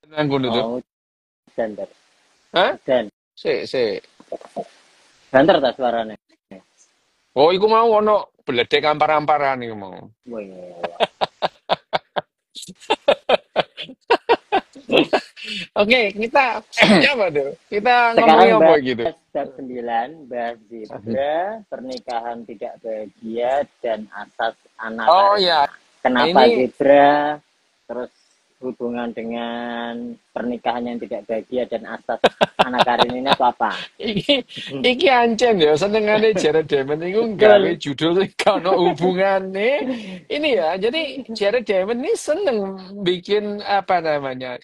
nang kono tuh. Oh, genter. Hah? Dan Sik. banter tak suaranya. Oh, iku mau ono beledek ampar-amparan iku mau. Wah, iya, iya, iya. Oke, kita ya apa tuh? Kita ngomongin Sekarang apa bahas gitu? bab 9, bahas zebra, pernikahan tidak bahagia, dan asas Anna Oh ya, Karenina. Kenapa ini zebra, terus hubungan dengan pernikahan yang tidak bahagia, dan asas Anna Karenina itu apa? iki ancen ya senengane Jared Diamond iku gawe Betul. judul sing gak ono hubungane. Ini ya, jadi Jared Diamond ini seneng bikin apa namanya?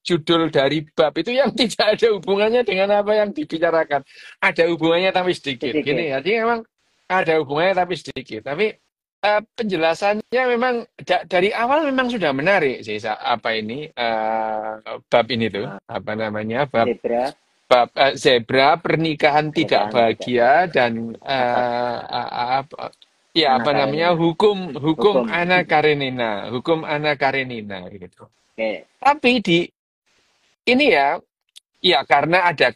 Judul dari bab itu yang tidak ada hubungannya dengan apa yang dibicarakan. Ada hubungannya tapi sedikit. Sedikit. Gini, jadi memang ada hubungannya tapi sedikit. Tapi penjelasannya memang dari awal memang sudah menarik sih apa ini bab ini tuh Nah, apa namanya bab zebra, bab zebra pernikahan tidak pernikahan tidak bahagia bahagia. dan Asas ya Anna apa namanya Karenina. hukum hukum Hukum. Anna Karenina, hukum Anna Karenina gitu. Oke. Tapi di ini ya, ya karena ada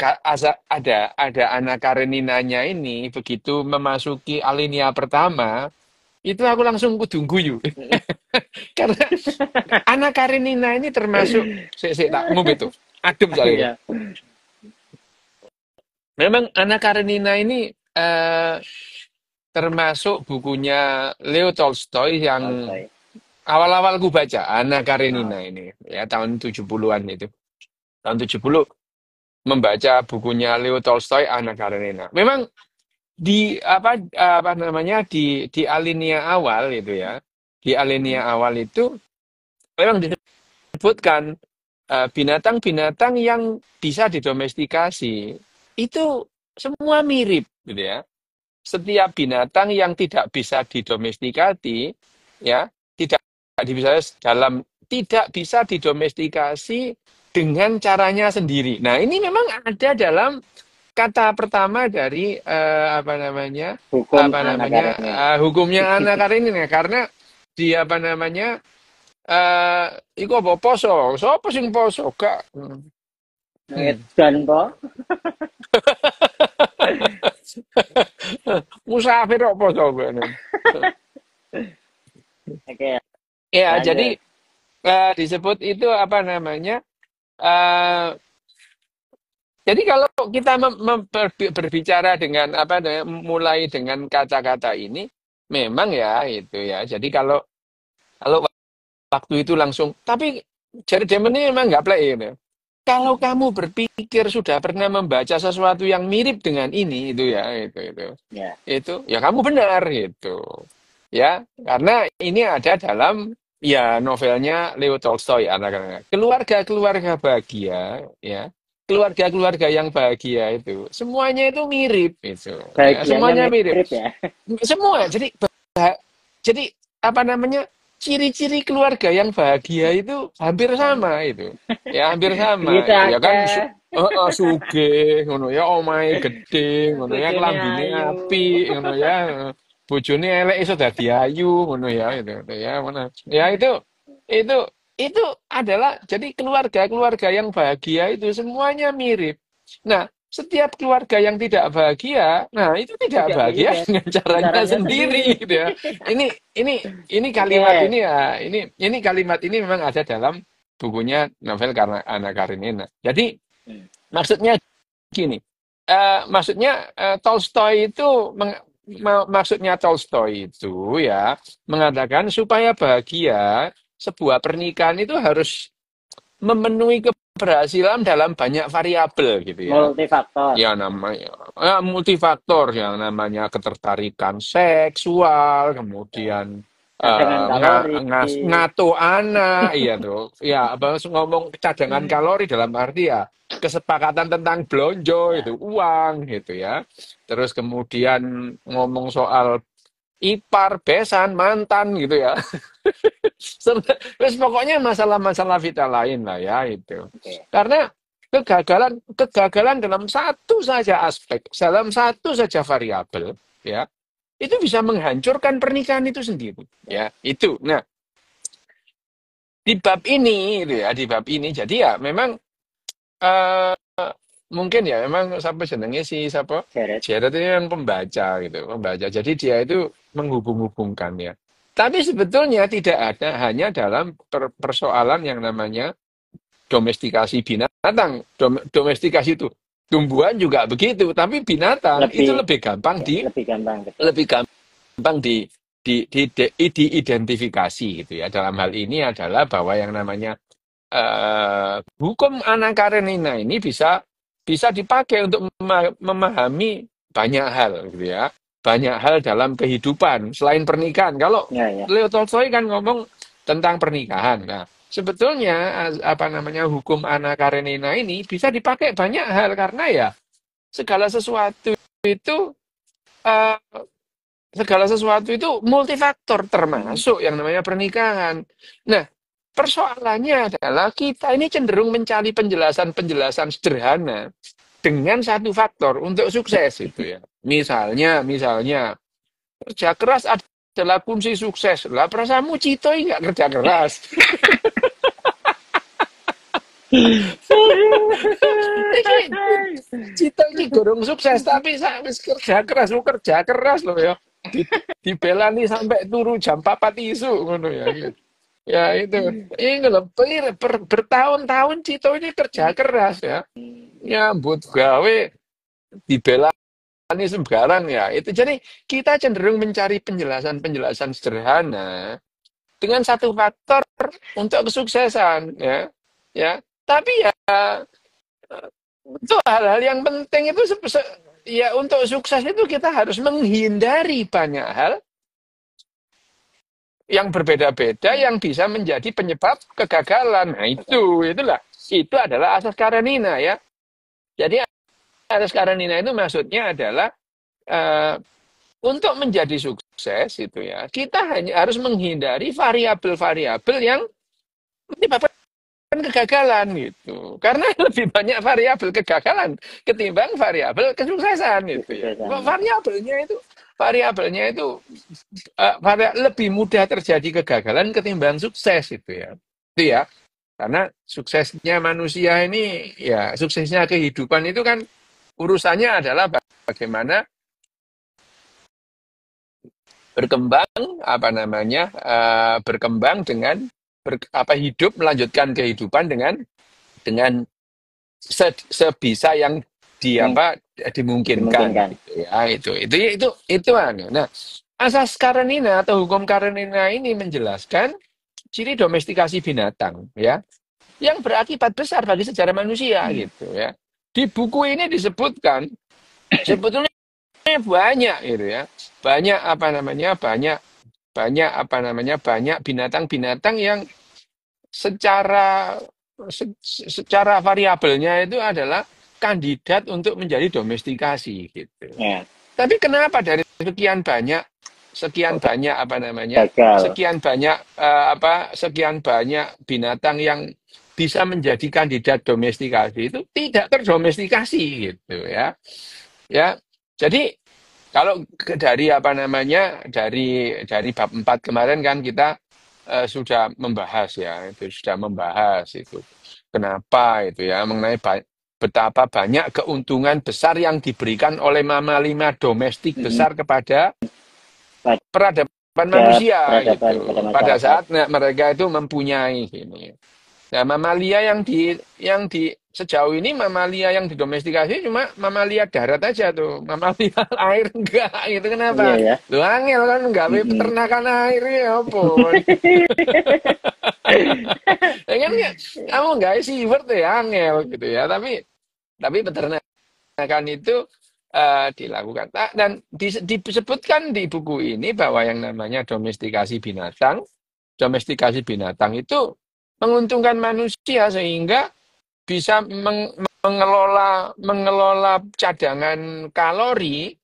Anna Kareninanya ini begitu memasuki alinea pertama itu aku langsung kudu guyu karena Anna Karenina ini termasuk tak ngombe tuh adem soalnya itu. Iya. Memang Anna Karenina ini termasuk bukunya Leo Tolstoy yang Tolstoy. awal-awal ku baca, Anna Nah, Karenina ini, ya tahun 70-an itu. Tahun 70 membaca bukunya Leo Tolstoy, Anna Karenina. Memang apa namanya di alinea awal itu ya. Di alinea awal itu memang disebutkan binatang-binatang yang bisa didomestikasi itu semua mirip gitu ya. Setiap binatang yang tidak bisa didomestikasi ya tidak bisa tidak bisa didomestikasi dengan caranya sendiri. Nah, ini memang ada dalam kata pertama dari hukum Anna Karenina. hukumnya Anak Karenina karena di apa namanya iku apa poso. Sopo sing poso? Gak. Dan po, Musafir kok poso kok. oke, Ya, jadi lanjut. disebut itu apa namanya? eh jadi kalau kita berbicara dengan apa namanya, mulai dengan kata-kata ini, memang ya itu ya. Jadi kalau waktu itu langsung, tapi Jared Diamond ini memang nggak play gitu. Kalau kamu berpikir sudah pernah membaca sesuatu yang mirip dengan ini, itu ya, Ya, itu ya kamu benar gitu. Ya, karena ini ada dalam ya novelnya Leo Tolstoy anak-anak. Keluarga-keluarga bahagia ya. Keluarga-keluarga yang bahagia itu semuanya itu mirip itu. Ya, bahagianya semuanya mirip. mirip ya. Semua. Jadi apa namanya? Ciri-ciri keluarga yang bahagia itu hampir sama itu. Ya hampir sama Duit itu. Ya kan akeh, sugih ngono ya omahe gedhe ngono ya bojone klambine ayu. apik ngono ya. Bojone elek iso dadi ayu ngono ya itu ya mana. Ya itu itu adalah jadi keluarga-keluarga yang bahagia itu semuanya mirip. Nah, setiap keluarga yang tidak bahagia, nah itu tidak Tidak bahagia bahagia. dengan caranya Caranya sendiri sendiri. gitu ya. Ini ini ini kalimat Oke. ini ya, ini kalimat ini memang ada dalam bukunya novel karena Anna Karenina. Jadi maksudnya gini, maksudnya Tolstoy itu maksudnya Tolstoy itu ya mengatakan supaya bahagia sebuah pernikahan itu harus memenuhi keberhasilan dalam banyak variabel gitu ya. Multifaktor. Ya namanya multifaktor yang namanya ketertarikan seksual, kemudian Cadangan kalori. ngato anak, iya tuh. Ya, abang ngomong cadangan kalori dalam arti ya kesepakatan tentang blonjo Ya. itu uang gitu ya. Terus kemudian ngomong soal ipar, besan, mantan gitu ya. Terus pokoknya masalah-masalah vital lain lah ya itu. Oke. Karena kegagalan dalam satu saja aspek, dalam satu saja variabel, ya, itu bisa menghancurkan pernikahan itu sendiri, Ya. ya. Itu. Nah, di bab ini gitu ya, di bab ini. Jadi ya memang eh, mungkin ya memang siapa jenenge si siapa Jared. Jared itu yang pembaca gitu, pembaca. Jadi dia itu menghubung-hubungkan ya. Tapi sebetulnya tidak ada hanya dalam persoalan yang namanya domestikasi binatang. Domestikasi itu tumbuhan juga begitu, tapi binatang itu Lebih lebih gampang ya, lebih gampang betul. lebih gampang diidentifikasi gitu ya. Dalam hal ini adalah bahwa yang namanya hukum anak karenina ini bisa bisa dipakai untuk memahami banyak hal gitu ya. Banyak hal dalam kehidupan selain pernikahan. Kalau Ya, ya. Leo Tolstoy kan ngomong tentang pernikahan. Nah, sebetulnya apa namanya hukum anak karenina ini bisa dipakai banyak hal karena ya segala sesuatu itu eh, segala sesuatu itu multifaktor Hmm. termasuk yang namanya pernikahan. Nah, persoalannya adalah kita ini cenderung mencari penjelasan-penjelasan sederhana dengan satu faktor untuk sukses itu ya. Misalnya kerja keras adalah kunci sukses. Lah perasaanmu Cito nggak kerja keras. Iki Cito ini gorong sukses tapi wis kerja keras loh ya. Di, dibelani sampai turu jam 4 isu ngono ya. Ya itu. Ini loh, bertahun-tahun Cito ini kerja keras ya. Nyambut gawe dibelani sembarang ya. Itu jadi kita cenderung mencari penjelasan-penjelasan sederhana dengan satu faktor untuk kesuksesan ya. Ya. Tapi ya itu hal-hal yang penting itu ya untuk sukses itu kita harus menghindari banyak hal yang berbeda-beda yang bisa menjadi penyebab kegagalan. Nah, itu adalah asas karenina ya. Jadi asas karenina itu maksudnya adalah eh, untuk menjadi sukses itu ya, kita hanya harus menghindari variabel-variabel yang menyebabkan kegagalan gitu. Karena lebih banyak variabel kegagalan ketimbang variabel kesuksesan gitu ya. Kesuksesan. Variabelnya itu lebih mudah terjadi kegagalan ketimbang sukses itu ya. Itu ya. Karena suksesnya manusia ini ya suksesnya kehidupan itu kan urusannya adalah bagaimana berkembang apa namanya berkembang dengan hidup melanjutkan kehidupan dengan sebisa yang Yang dimungkinkan dimungkinkan. gitu ya itu anu. Nah, asas karenina atau hukum karenina ini menjelaskan ciri domestikasi binatang ya yang berakibat besar bagi sejarah manusia Hmm. gitu ya. Di buku ini disebutkan sebetulnya banyak gitu ya. Banyak apa namanya? Banyak binatang-binatang yang secara secara variabelnya itu adalah kandidat untuk menjadi domestikasi gitu. Ya, Tapi kenapa dari sekian kok banyak apa namanya? gagal. Sekian banyak binatang yang bisa menjadi kandidat domestikasi itu tidak terdomestikasi gitu ya. Ya. Jadi kalau dari apa namanya dari bab 4 kemarin kan kita sudah membahas ya, itu sudah membahas itu. Kenapa itu ya mengenai betapa banyak keuntungan besar yang diberikan oleh mamalia domestik Hmm. besar kepada peradaban Pada manusia peradaban pada gitu. Pada masyarakat. saat mereka itu mempunyai ini. Nah, mamalia yang di sejauh ini mamalia yang didomestikasi cuma mamalia darat aja tuh. Mamalia air enggak gitu. Iya Kenapa? ya. Lu angel kan enggak Mm-mm. peternakan air ya ampun. Ya kan ya, kamu enggak seaward ya angel gitu ya. Tapi peternakan itu dilakukan. Dan disebutkan di buku ini bahwa yang namanya domestikasi binatang itu menguntungkan manusia sehingga bisa mengelola cadangan kalori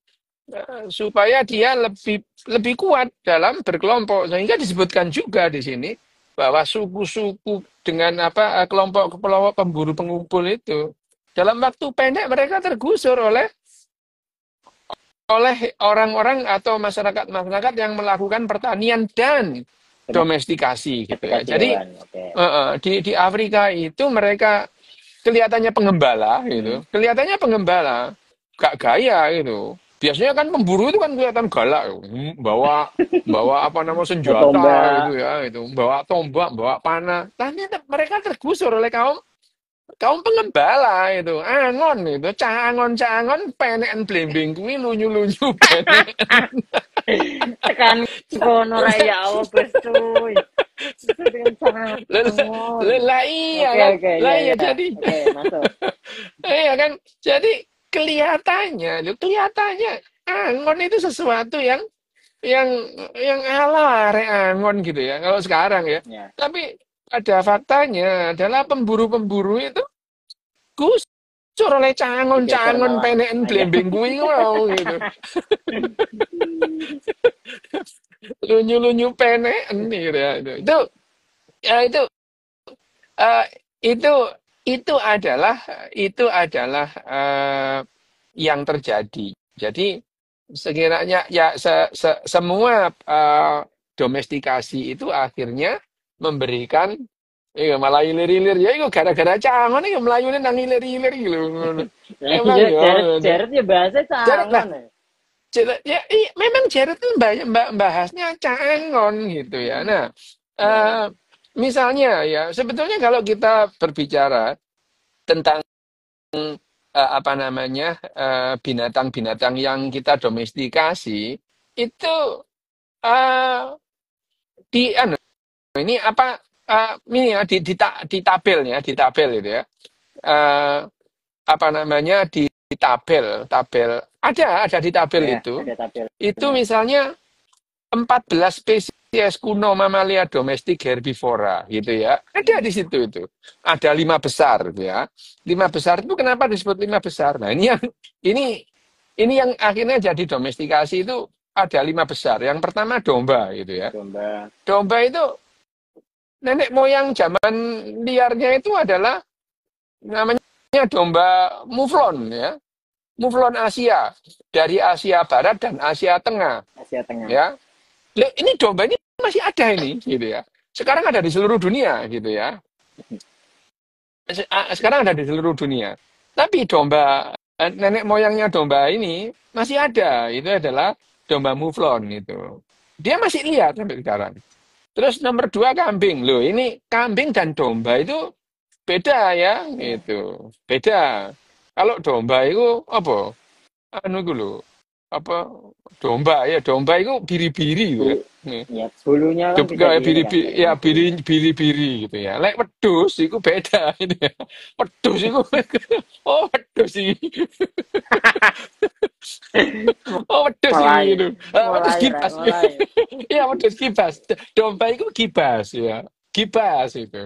supaya dia lebih lebih kuat dalam berkelompok sehingga disebutkan juga di sini bahwa suku-suku dengan kelompok-kelompok pemburu pengumpul itu dalam waktu pendek mereka tergusur oleh orang-orang atau masyarakat-masyarakat yang melakukan pertanian dan domestikasi gitu ya. Domestikasi Jadi hewan. Oke. di Afrika itu mereka kelihatannya pengembala Hmm. gitu, kelihatannya pengembala, gak gaya gitu. Biasanya kan pemburu itu kan kelihatan galak, bawa bawa apa nama senjata Tombak. gitu ya, itu bawa tombak, bawa panah. Ternyata mereka tergusur oleh kaum kaum pengembala itu, angon itu, cangon peneken blimbing kuwi lunyu-lunyu penek. Tekan kono ra ya Allah bestuy. Sesuai dengan sangon. Lah iya Oke kan, oke lah ya iya ya. jadi, Oke masuk. iya kan, jadi kelihatannya angon itu sesuatu yang yang ala arek angon gitu ya, kalau sekarang ya. Ya. Tapi ada faktanya adalah pemburu-pemburu itu gusur oleh Digeser cangon malah. peneken Ayo. blembeng kuwi mau gitu. Lunyu-lunyu peneken gitu ya. Itu ya eh, itu itu adalah yang terjadi. Jadi sekiranya ya semua domestikasi itu akhirnya memberikan malah ilir-ilir ya itu gara-gara cangon itu melayune nang ilir-ilir gitu. Nah, Emang iya ya. Jared Jared ya bahasa Jared lah, sangon ya. memang Jared itu bahasnya cangon gitu ya. Nah, Ya ya. eh, misalnya ya sebetulnya kalau kita berbicara tentang apa namanya binatang-binatang yang kita domestikasi itu eh, ini apa ini ya di tabel itu ya. Eh, apa namanya di tabel ada di tabel Ya itu ada itu tabelnya. misalnya 14 spesies kuno mamalia domestik herbivora gitu ya. Ada Hmm. di situ itu. Ada 5 besar gitu ya. 5 besar itu kenapa disebut 5 besar? Nah, ini ini yang akhirnya jadi domestikasi itu ada 5 besar. Yang pertama domba gitu ya. Domba. Domba itu nenek moyang zaman liarnya itu adalah namanya domba muflon ya. Muflon Asia dari Asia Barat dan Asia Tengah Asia Tengah. ya. Ini domba ini masih ada ini gitu ya. Sekarang ada di seluruh dunia gitu ya. Sekarang ada di seluruh dunia. Tapi domba nenek moyangnya domba ini masih ada. Itu adalah domba muflon itu. Dia masih lihat sampai sekarang. Terus nomor 2 kambing. Loh, ini kambing dan domba itu beda ya, Ya. itu. Beda. Kalau domba itu apa? Anu itu loh. Apa domba itu biri-biri gitu ya. Bulu, ya bulunya kan bisa Kayak di ini biri, kan jadi ya bulu. biri gitu ya. Lek wedhus iku beda ini ya. Wedhus iku oh wedhus iki. Oh wedhus iki Mulai gitu. Wedhus mulai Rek, kipas. mulai. Iya wedhus kipas. Domba iku kipas ya. Kipas itu.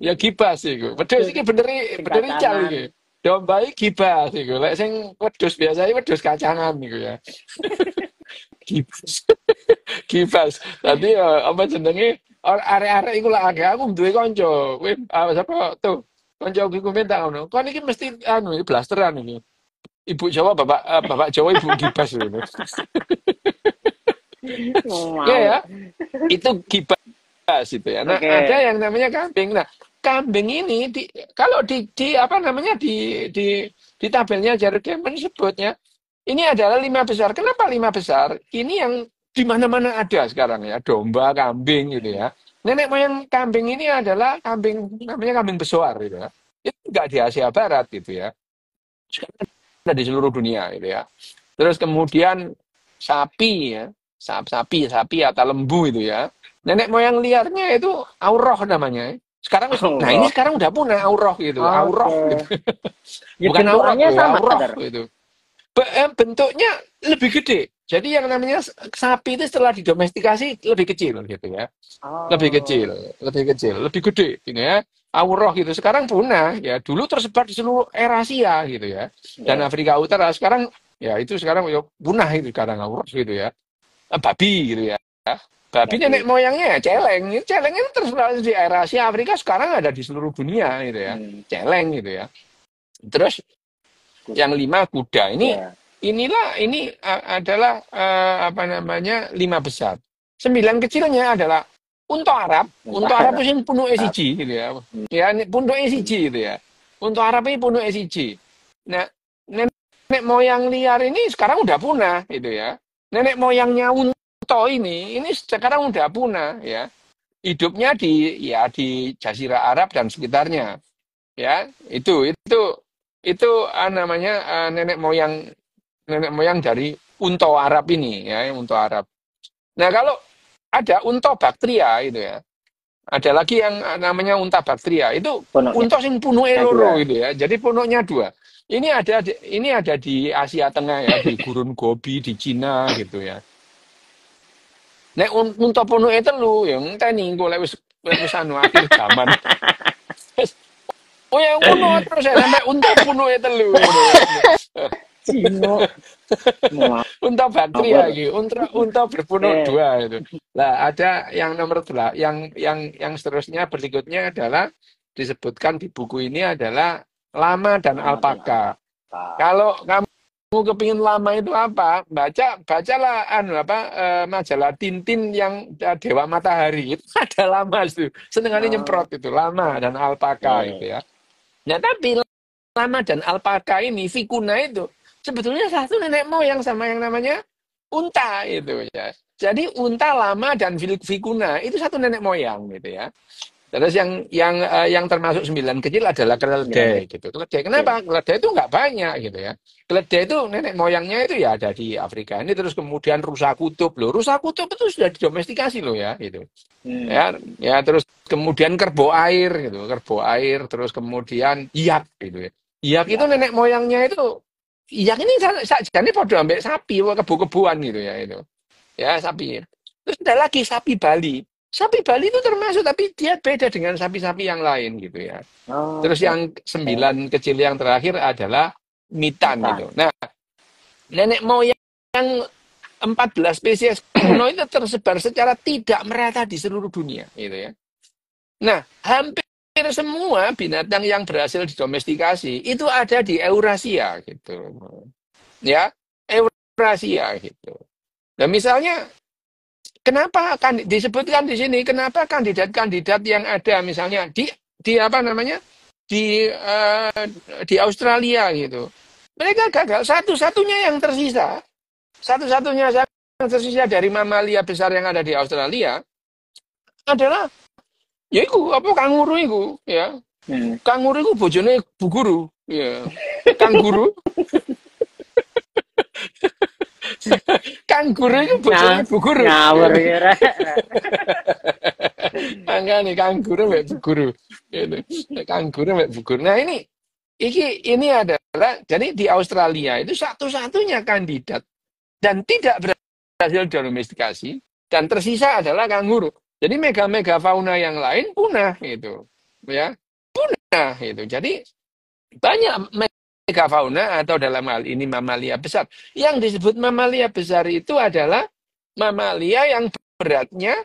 Ya kipas iku. Wedhus Aduh, iki bener sing bener ical kacangan. iki. Domba iki kipas iku. Lek sing wedhus biasa iki wedhus kacangan iku ya. Kipas. Kipas. Tadi apa jenenge arek-arek iku lah akeh aku duwe kanca. Kuwi sapa tuh kanca iku minta ngono. Kon iki mesti anu iki blasteran iki. Ibu Jawa bapak Jawa ibu Gibas gitu. Iya Mau. ya, itu Gibas itu ya. Nah, ada Oke. yang namanya kambing. Nah, kambing ini kalau di apa namanya di tabelnya Jared Cameron sebutnya ini adalah 5 besar. Kenapa 5 besar? Ini yang di mana-mana ada sekarang ya, domba, kambing gitu ya. Nenek moyang kambing ini adalah kambing namanya kambing besoar gitu ya. Itu enggak di Asia Barat gitu ya. Sekarang ada di seluruh dunia gitu ya. Terus kemudian sapi ya, sapi atau lembu itu ya. Nenek moyang liarnya itu auroh namanya. Sekarang nah ini Allah. sekarang udah punah auroh gitu, auroh gitu. Oke. Ya Bukan aurat bentukannya loh, sama, auroh Dar. gitu. Bentuknya lebih gede. Jadi yang namanya sapi itu setelah didomestikasi lebih kecil gitu ya. Lebih kecil, Oh. lebih gede gitu ya. Auroh gitu. Sekarang punah ya. Dulu tersebar di seluruh Eurasia gitu ya. Dan Ya. Afrika Utara sekarang ya itu sekarang ya punah itu sekarang auroh gitu ya. Babi gitu ya. Babi nenek Babi. moyangnya ya celeng. Celeng itu tersebar di Eurasia, Afrika sekarang ada di seluruh dunia gitu ya. Hmm. Celeng gitu ya. Terus yang 5 kuda Ya. ini adalah apa namanya 5 besar. 9 kecilnya adalah Unta Arab sing punuke siji gitu ya. Ya punuke siji gitu ya. Unta Arab ini punuke siji. Nah, nenek moyang liar ini sekarang udah punah gitu ya. Nenek moyangnya unta ini sekarang udah punah ya. Hidupnya di Jazirah Arab dan sekitarnya ya. Itu namanya nenek moyang dari unta Arab ini ya, unta Arab. Nah, kalau ada unta Bactria itu ya. Ada lagi yang namanya unta Bactria. Itu Punuknya unta sing punuke loro dua. gitu ya. Jadi punuknya dua. Ini ada di Asia Tengah ya, di Gurun Gobi di Cina gitu ya. Nek unta punuke telu ya ngenteni engko lek wis akhir zaman. Oh ya ngono terus ya sampai unta punuke telu gitu ya. Cino. Unta Bactria gitu, unta berpunuk Eh, dua itu. Lah ada yang nomor dua, yang seterusnya berikutnya adalah disebutkan di buku ini adalah lama dan lama dan alpaka. alpaka. Kalau kamu kepingin lama itu apa? Bacalah majalah Tintin yang Dewa Matahari itu ada lama itu. Senengannya Oh, nyemprot itu lama dan alpaka eh, itu ya. Nah, tapi lama dan alpaka ini, Vicuna itu sebetulnya satu nenek moyang sama yang namanya unta itu ya. Jadi unta lama dan Vicuna itu satu nenek moyang gitu ya. Terus yang termasuk 9 kecil adalah sembilan keledai gitu. Keledai kecil. kenapa? Keledai itu nggak banyak gitu ya. Keledai itu nenek moyangnya itu ya ada di Afrika ini, terus kemudian rusa kutub loh. Rusa kutub itu sudah didomestikasi loh ya gitu. Hmm, Ya terus kemudian kerbau air gitu, kerbau air, terus kemudian iyak gitu ya. Iyak itu ya. nenek moyangnya itu, iyak ini jadi podo ambek sapi, kebu-kebuan gitu ya itu. Ya sapi. Terus ada lagi sapi Bali. Sapi Bali itu termasuk tapi dia beda dengan sapi-sapi yang lain gitu ya. Oh, Terus oke. yang 9 kecil yang terakhir adalah mitan Hutan. itu. Nah, nenek moyang 14 spesies kuno itu tersebar secara tidak merata di seluruh dunia gitu ya. Nah, hampir semua binatang yang berhasil didomestikasi itu ada di Eurasia gitu. Ya, Eurasia gitu. Nah, misalnya kenapa kan disebutkan di sini kenapa kandidat-kandidat yang ada misalnya di apa namanya? Di Australia gitu. Mereka gagal, satu-satunya yang tersisa, satu-satunya yang tersisa dari mamalia besar yang ada di Australia adalah ya iku apa kanguru iku ya. Hmm. Kanguru iku bojone Bu Guru ya. Kanguru, kanguru iku bojone Nah, Bu Guru. ngawur Gitu. kira. Makanya kanguru mbek Bu Guru. Gitu. Kanguru mbek Bu Guru. Nah, ini adalah jadi di Australia itu satu-satunya kandidat dan tidak berhasil domestikasi dan tersisa adalah kanguru. Jadi mega-mega fauna yang lain punah itu. Ya, punah itu. Jadi banyak megafauna atau dalam hal ini mamalia besar. Yang disebut mamalia besar itu adalah mamalia yang beratnya,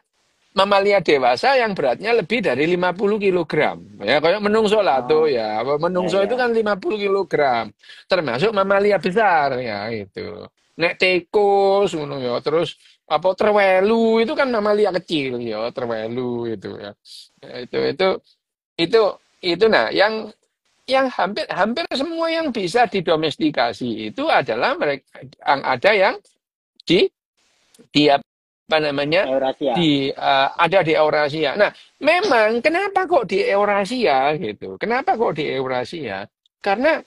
mamalia dewasa yang beratnya lebih dari 50 kilogram. Ya, kayak menungso lah tuh Oh, ya. ya Menungso itu ya. kan 50 kilogram. Termasuk mamalia besar ya itu. Nek tikus ngono ya. Terus apa terwelu itu kan mamalia kecil ya, terwelu itu ya. Ya, itu itu nah yang hampir hampir semua yang bisa didomestikasi itu adalah mereka yang ada yang di apa namanya Eurasia. ada di Eurasia. Nah, memang kenapa kok di Eurasia gitu? Kenapa kok di Eurasia? Karena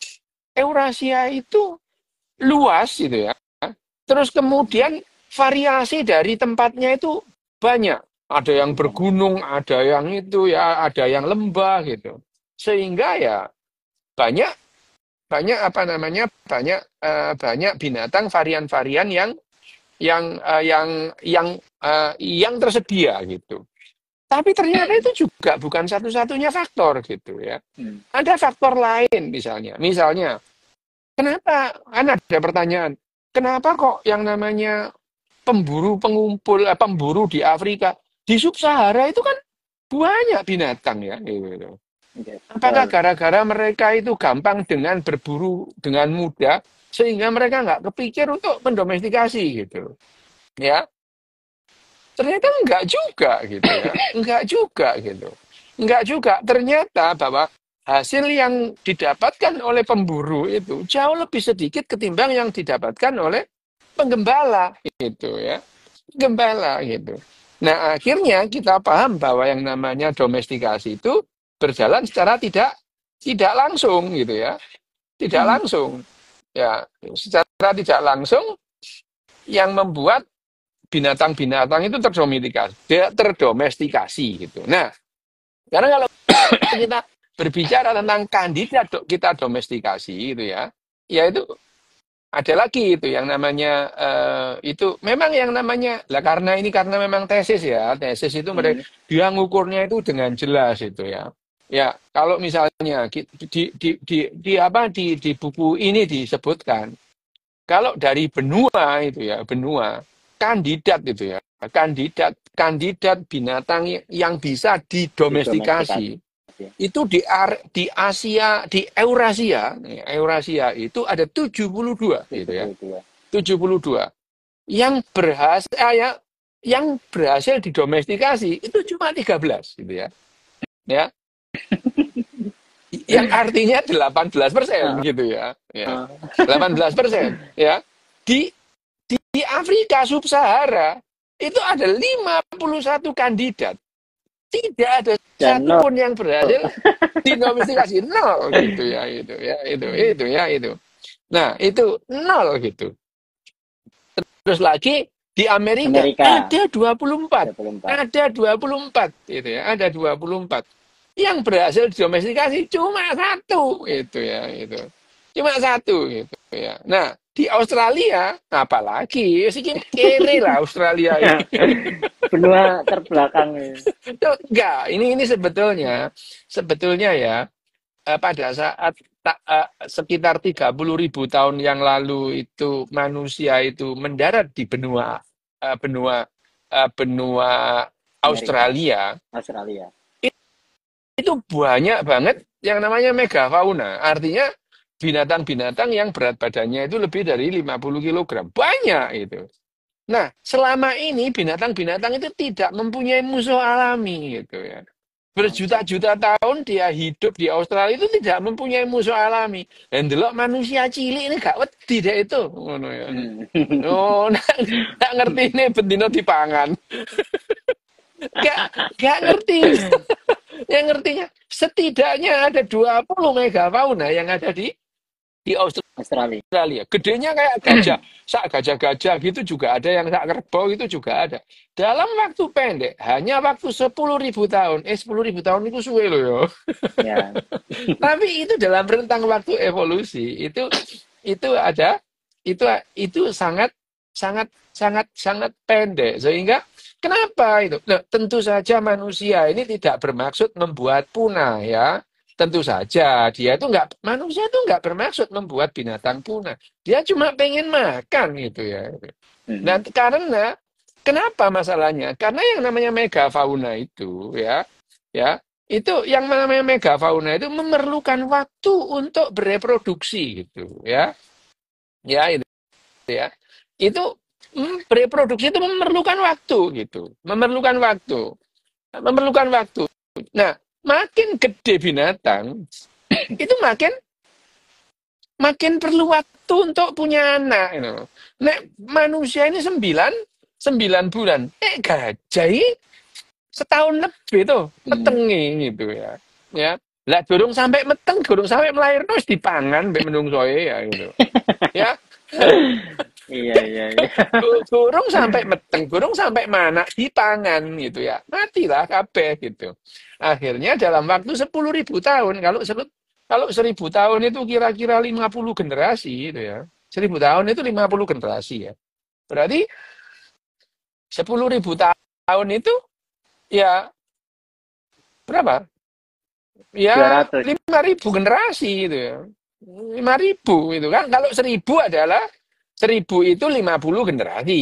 Eurasia itu luas gitu ya. Terus kemudian variasi dari tempatnya itu banyak. Ada yang bergunung, ada yang itu ya, ada yang lembah gitu. Sehingga ya banyak banyak apa namanya banyak binatang varian-varian yang tersedia gitu. Tapi ternyata itu juga bukan satu-satunya faktor gitu ya. Hmm. Ada faktor lain misalnya kenapa kan ada pertanyaan kenapa kok yang namanya pemburu di Afrika di sub-Sahara itu kan banyak binatang ya gitu. Oke, Apakah betul. gara-gara mereka itu gampang dengan berburu dengan mudah sehingga mereka nggak kepikir untuk mendomestikasi gitu, ya? Ternyata enggak juga gitu ya. Enggak juga gitu. Enggak juga. Ternyata bahwa hasil yang didapatkan oleh pemburu itu jauh lebih sedikit ketimbang yang didapatkan oleh penggembala gitu ya. Gembala gitu. Nah, akhirnya kita paham bahwa yang namanya domestikasi itu berjalan secara tidak langsung gitu ya. Tidak Hmm. langsung. Ya, secara tidak langsung yang membuat binatang-binatang itu terdomestikasi gitu. Nah, karena kalau kita berbicara tentang kandidat kita domestikasi gitu ya, ya itu ada lagi itu yang namanya itu memang yang namanya lah karena memang tesis itu mereka Hmm. dia ngukurnya itu dengan jelas itu ya. Ya, kalau misalnya di buku ini disebutkan kalau dari benua itu ya, benua kandidat itu ya, kandidat binatang yang bisa Didomestikasi. didomestikasi itu di Asia, di Eurasia, Eurasia itu ada 72 gitu ya. 72. 72 yang berhasil yang berhasil didomestikasi itu cuma 13 gitu ya. Ya, yang artinya 18% Ah, gitu ya. Ya. ah. 18% ya. Di di Afrika Sub-Sahara itu ada 51 kandidat. Tidak ada Dan no. satupun yang berhasil didomestikasi. Nol gitu ya. Itu. Nah, itu nol gitu. Terus lagi di Amerika Amerika ada 24. 24. Ada 24 gitu ya. Ada 24. Yang berhasil didomestikasi cuma satu itu ya, itu. Cuma satu gitu ya. Nah, di Australia apalagi sih kere lah Australia ini. Benua terbelakang ini. Enggak, ini sebetulnya ya pada saat sekitar 30.000 tahun yang lalu itu manusia itu mendarat di benua Amerika, Australia, Australia. itu banyak banget yang namanya megafauna. Artinya binatang-binatang yang berat badannya itu lebih dari 50 kilogram. Banyak itu. Nah, selama ini binatang-binatang itu tidak mempunyai musuh alami gitu ya. Berjuta-juta tahun dia hidup di Australia itu tidak mempunyai musuh alami. Dan delok manusia cilik ini gak wedi deh itu. Ngono ya. Hmm. Oh, nggak ngerti ini bendino dipangan. Gak, gak ngerti. Yang ngertinya setidaknya ada 20 megafauna yang ada di Australia. Australia. Gedenya kayak gajah, sak gajah-gajah gitu juga ada, yang sak kerbau itu juga ada. Dalam waktu pendek, hanya waktu 10.000 tahun. 10.000 tahun itu suwe loh ya. Ya. Tapi itu dalam rentang waktu evolusi itu ada itu itu sangat sangat sangat sangat pendek sehingga kenapa itu? Nah, tentu saja manusia ini tidak bermaksud membuat punah ya. Tentu saja manusia itu nggak bermaksud membuat binatang punah. Dia cuma pengen makan gitu ya. Nah, Hmm. karena kenapa masalahnya? Karena yang namanya megafauna itu ya itu yang namanya megafauna itu memerlukan waktu untuk bereproduksi gitu ya. Ya itu ya. Itu bereproduksi itu memerlukan waktu gitu. Memerlukan waktu. Nah, makin gede binatang itu makin perlu waktu untuk punya anak gitu. Nek manusia ini 9 bulan. Gajah ini setahun lebih tuh Hmm. metengi gitu ya. Ya. Lah durung sampai melahirno wis dipangan mbek menungsoe ya gitu. Ya, Iya, iya, iya. burung sampai meteng, burung sampai mana dipangan gitu ya. Matilah kabeh gitu. Akhirnya dalam waktu 10.000 tahun, kalau 1.000 tahun itu kira-kira 50 generasi gitu ya. 1.000 tahun itu 50 generasi ya. Berarti 10.000 tahun itu ya berapa? Ya 200. 5.000 generasi gitu ya. 5.000 itu kan. Kalau 1.000 itu 50 generasi.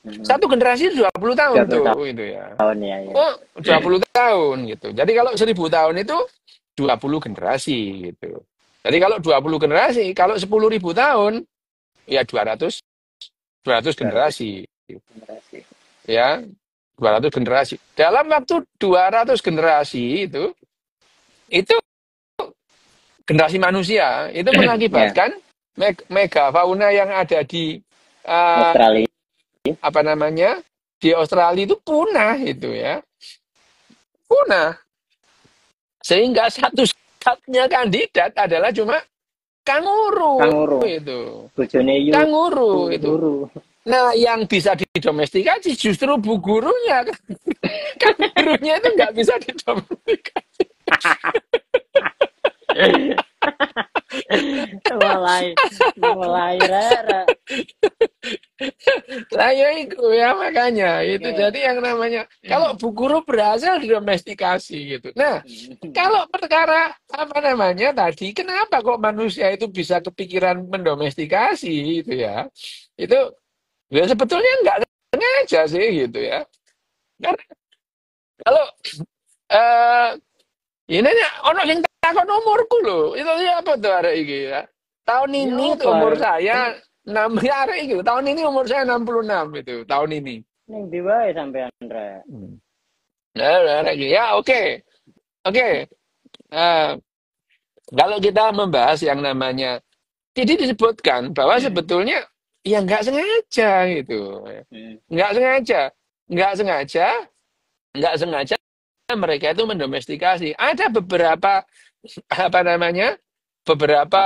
Hmm. Satu generasi 20 tahun 20 tuh itu ya. tahun ya, ya. Oh, 20 tahun gitu. Jadi kalau 1.000 tahun itu 20 generasi gitu. Jadi kalau 20 generasi, kalau 10.000 tahun ya 200 200 generasi generasi. ya. 200 generasi. Dalam waktu 200 generasi itu generasi manusia itu Ya, mengakibatkan megafauna yang ada di eh, Australia. apa namanya di Australia itu punah itu ya, punah. Sehingga satu-satunya kandidat adalah cuma kanguru Kanguru. itu. Bojone yu Kanguru itu. guru. Nah, yang bisa didomestikasi justru bu gurunya. Kangurunya itu nggak bisa didomestikasi. mulai mulai rere. Lah ya itu ya makanya itu Oke. jadi yang namanya kalau bu guru berhasil didomestikasi gitu. Nah, kalau perkara apa namanya tadi kenapa kok manusia itu bisa kepikiran mendomestikasi itu ya? Itu ya sebetulnya nggak sengaja sih gitu ya. Karena kalau eh ini ono yang takon umurku loh. Itu ya apa tuh arek iki ya. Tahun Ya ini apa tuh umur arek? saya 6 ya arek iki. Tahun ini umur saya 66 itu tahun ini. Ning ndi wae sampean rek. Hmm. Ya, arek iki. Ya oke. Oke. Eh, kalau kita membahas yang namanya jadi disebutkan bahwa sebetulnya ya nggak sengaja gitu. Hmm. Nggak sengaja. Nggak sengaja. Nggak sengaja mereka itu mendomestikasi. Ada beberapa apa namanya beberapa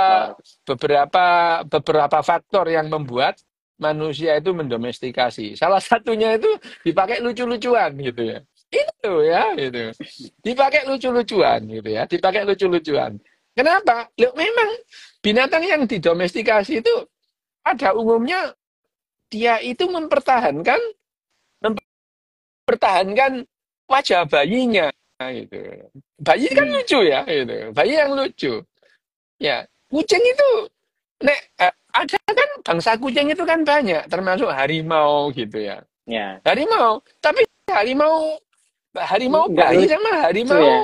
Faktor. beberapa faktor yang membuat manusia itu mendomestikasi. Salah satunya itu dipakai lucu-lucuan gitu ya. Itu ya, itu. Dipakai lucu-lucuan gitu ya, dipakai lucu-lucuan. Kenapa? Loh, memang binatang yang didomestikasi itu pada umumnya dia itu mempertahankan wajah bayinya gitu. Bayi kan Hmm. lucu ya, gitu. Bayi yang lucu. Ya, kucing itu ada kan bangsa kucing itu kan banyak, termasuk harimau gitu ya. Ya. Harimau, tapi harimau harimau Enggak bayi sama lucu ya. harimau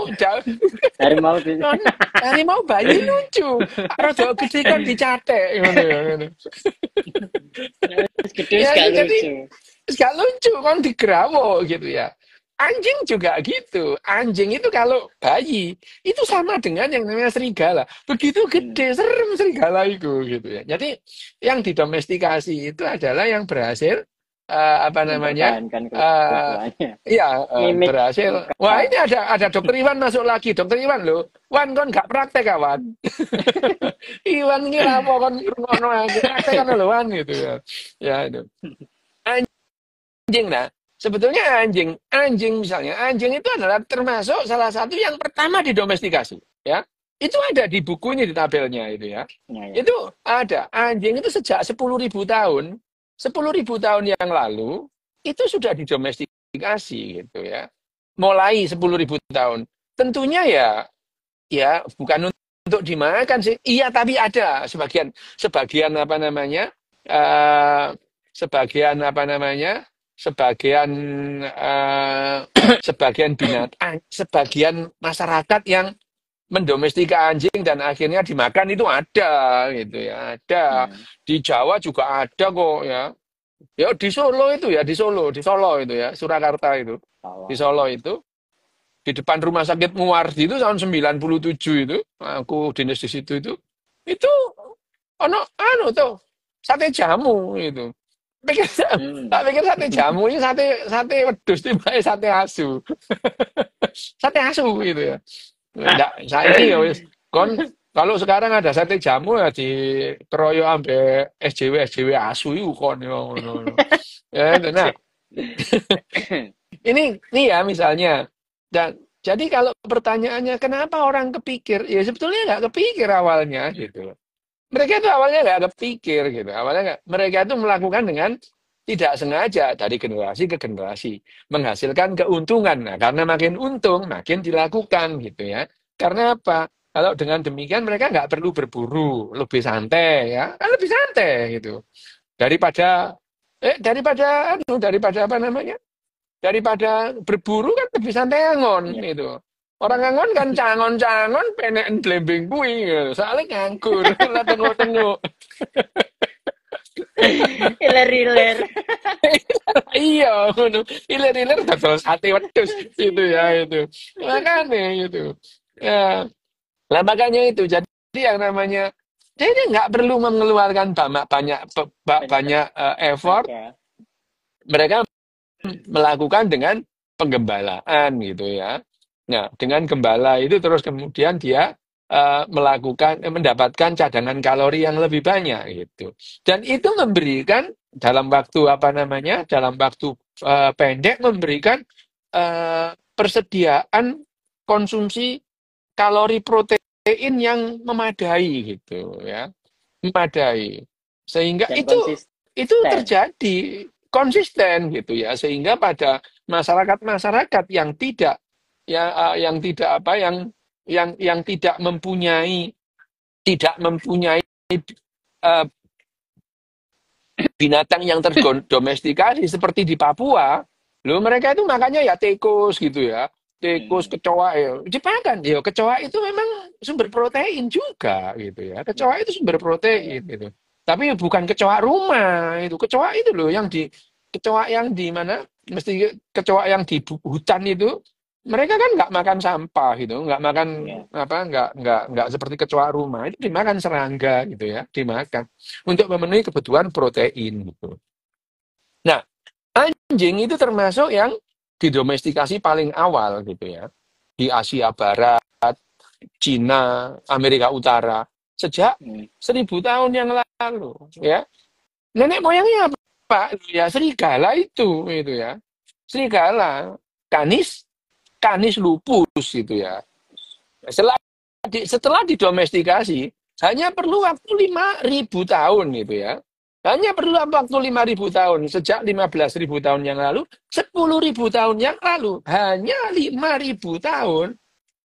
Harimau di non harimau bayi lucu. Rada gede kan dicatek ngono ya ngono. gede Ya gak jadi lucu. gak lucu kan digerawok gitu ya. Anjing juga gitu. Anjing itu kalau bayi itu sama dengan yang namanya serigala. Begitu Hmm. gede serem serigala itu gitu ya. Jadi yang didomestikasi itu adalah yang berhasil apa namanya Mempertahankan eh keutuhannya. ya Mimik berhasil. Wah muka. ini ada dokter Iwan masuk lagi. Dokter Iwan loh. Wan kon gak praktek kawan. Iwan ini apa kon ngono aku praktek kan lho Wan gitu ya. Ya itu. Anjing nah. Sebetulnya anjing misalnya, anjing itu adalah termasuk salah satu yang pertama didomestikasi, ya. Itu ada di bukunya di tabelnya itu ya. Ya, ya. Itu ada anjing itu sejak 10.000 tahun, 10.000 tahun yang lalu itu sudah didomestikasi gitu ya. Mulai 10.000 tahun. Tentunya ya bukan untuk dimakan sih. Iya, tapi ada sebagian apa namanya? eh sebagian apa namanya? Sebagian eh, sebagian binatang, sebagian masyarakat yang mendomestika anjing dan akhirnya dimakan itu ada gitu ya. Ada. Hmm. Di Jawa juga ada kok ya. Ya di Solo itu ya, di Solo itu ya, Surakarta itu. Di Tolong. Solo itu di depan rumah sakit Muardi itu tahun 97 itu aku dinas di situ itu ono anu tuh sate jamu itu pikir tak Hmm. pikir sate jamu ini sate sate wedhus tiba sate asu sate asu gitu ya enggak saiki ya wis kon kalau sekarang ada sate jamu ya di keroyo ambe SJW asu itu kon ya ngono ya itu. Nah ini ya misalnya. Dan jadi kalau pertanyaannya kenapa orang kepikir, ya sebetulnya nggak kepikir awalnya gitu. Mereka itu awalnya nggak kepikir gitu. Awalnya nggak, mereka itu melakukan dengan tidak sengaja dari generasi ke generasi menghasilkan keuntungan. Nah, karena makin untung makin dilakukan gitu ya. Karena apa? Kalau dengan demikian mereka nggak perlu berburu, lebih santai ya, kan lebih santai gitu. Daripada daripada apa namanya? Daripada berburu kan lebih santai ngon Ya. gitu. Orang ngangon kan cangon-cangon penek blembing kuwi gitu. Soalnya nganggur lah tengok-tengok. Iler-iler. Iya, ngono. Ilir-ilir dodol sate wedhus itu ya itu. Makanya itu. Ya, lah makanya itu. Jadi yang namanya jadi nggak perlu mengeluarkan banyak Bener. banyak effort. Tenaga. Mereka melakukan dengan penggembalaan gitu ya. Nah, dengan gembala itu terus kemudian dia mendapatkan cadangan kalori yang lebih banyak gitu. Dan itu memberikan dalam waktu apa namanya? Dalam waktu pendek memberikan persediaan konsumsi kalori protein yang memadai gitu ya. Memadai. Sehingga Dan itu konsisten. terjadi konsisten gitu ya, sehingga pada masyarakat-masyarakat yang tidak yang tidak apa yang tidak mempunyai eh, binatang yang terdomestikasi seperti di Papua, loh mereka itu makannya ya tikus gitu ya, tikus, Hmm. kecoa ya. Dimakan ya, kecoa itu memang sumber protein juga gitu ya. Kecoa itu sumber Iya, ya. protein gitu. Tapi bukan kecoa rumah itu, kecoa itu loh kecoa yang di mana mesti kecoa yang di hutan itu mereka kan nggak makan sampah gitu, nggak makan Iya. apa, nggak seperti kecoa rumah itu dimakan serangga gitu ya, dimakan untuk memenuhi kebutuhan protein gitu. Nah, anjing itu termasuk yang didomestikasi paling awal gitu ya. Di Asia Barat, Cina, Amerika Utara. Sejak Hmm. 1.000 tahun yang lalu ya. Nenek moyangnya apa? Ya serigala itu ya. Serigala, canis, canis lupus gitu ya. Setelah didomestikasi, hanya perlu waktu 5.000 tahun gitu ya. Hanya perlu waktu 5.000 tahun. Sejak 15.000 tahun yang lalu, 10.000 tahun yang lalu. Hanya 5.000 tahun.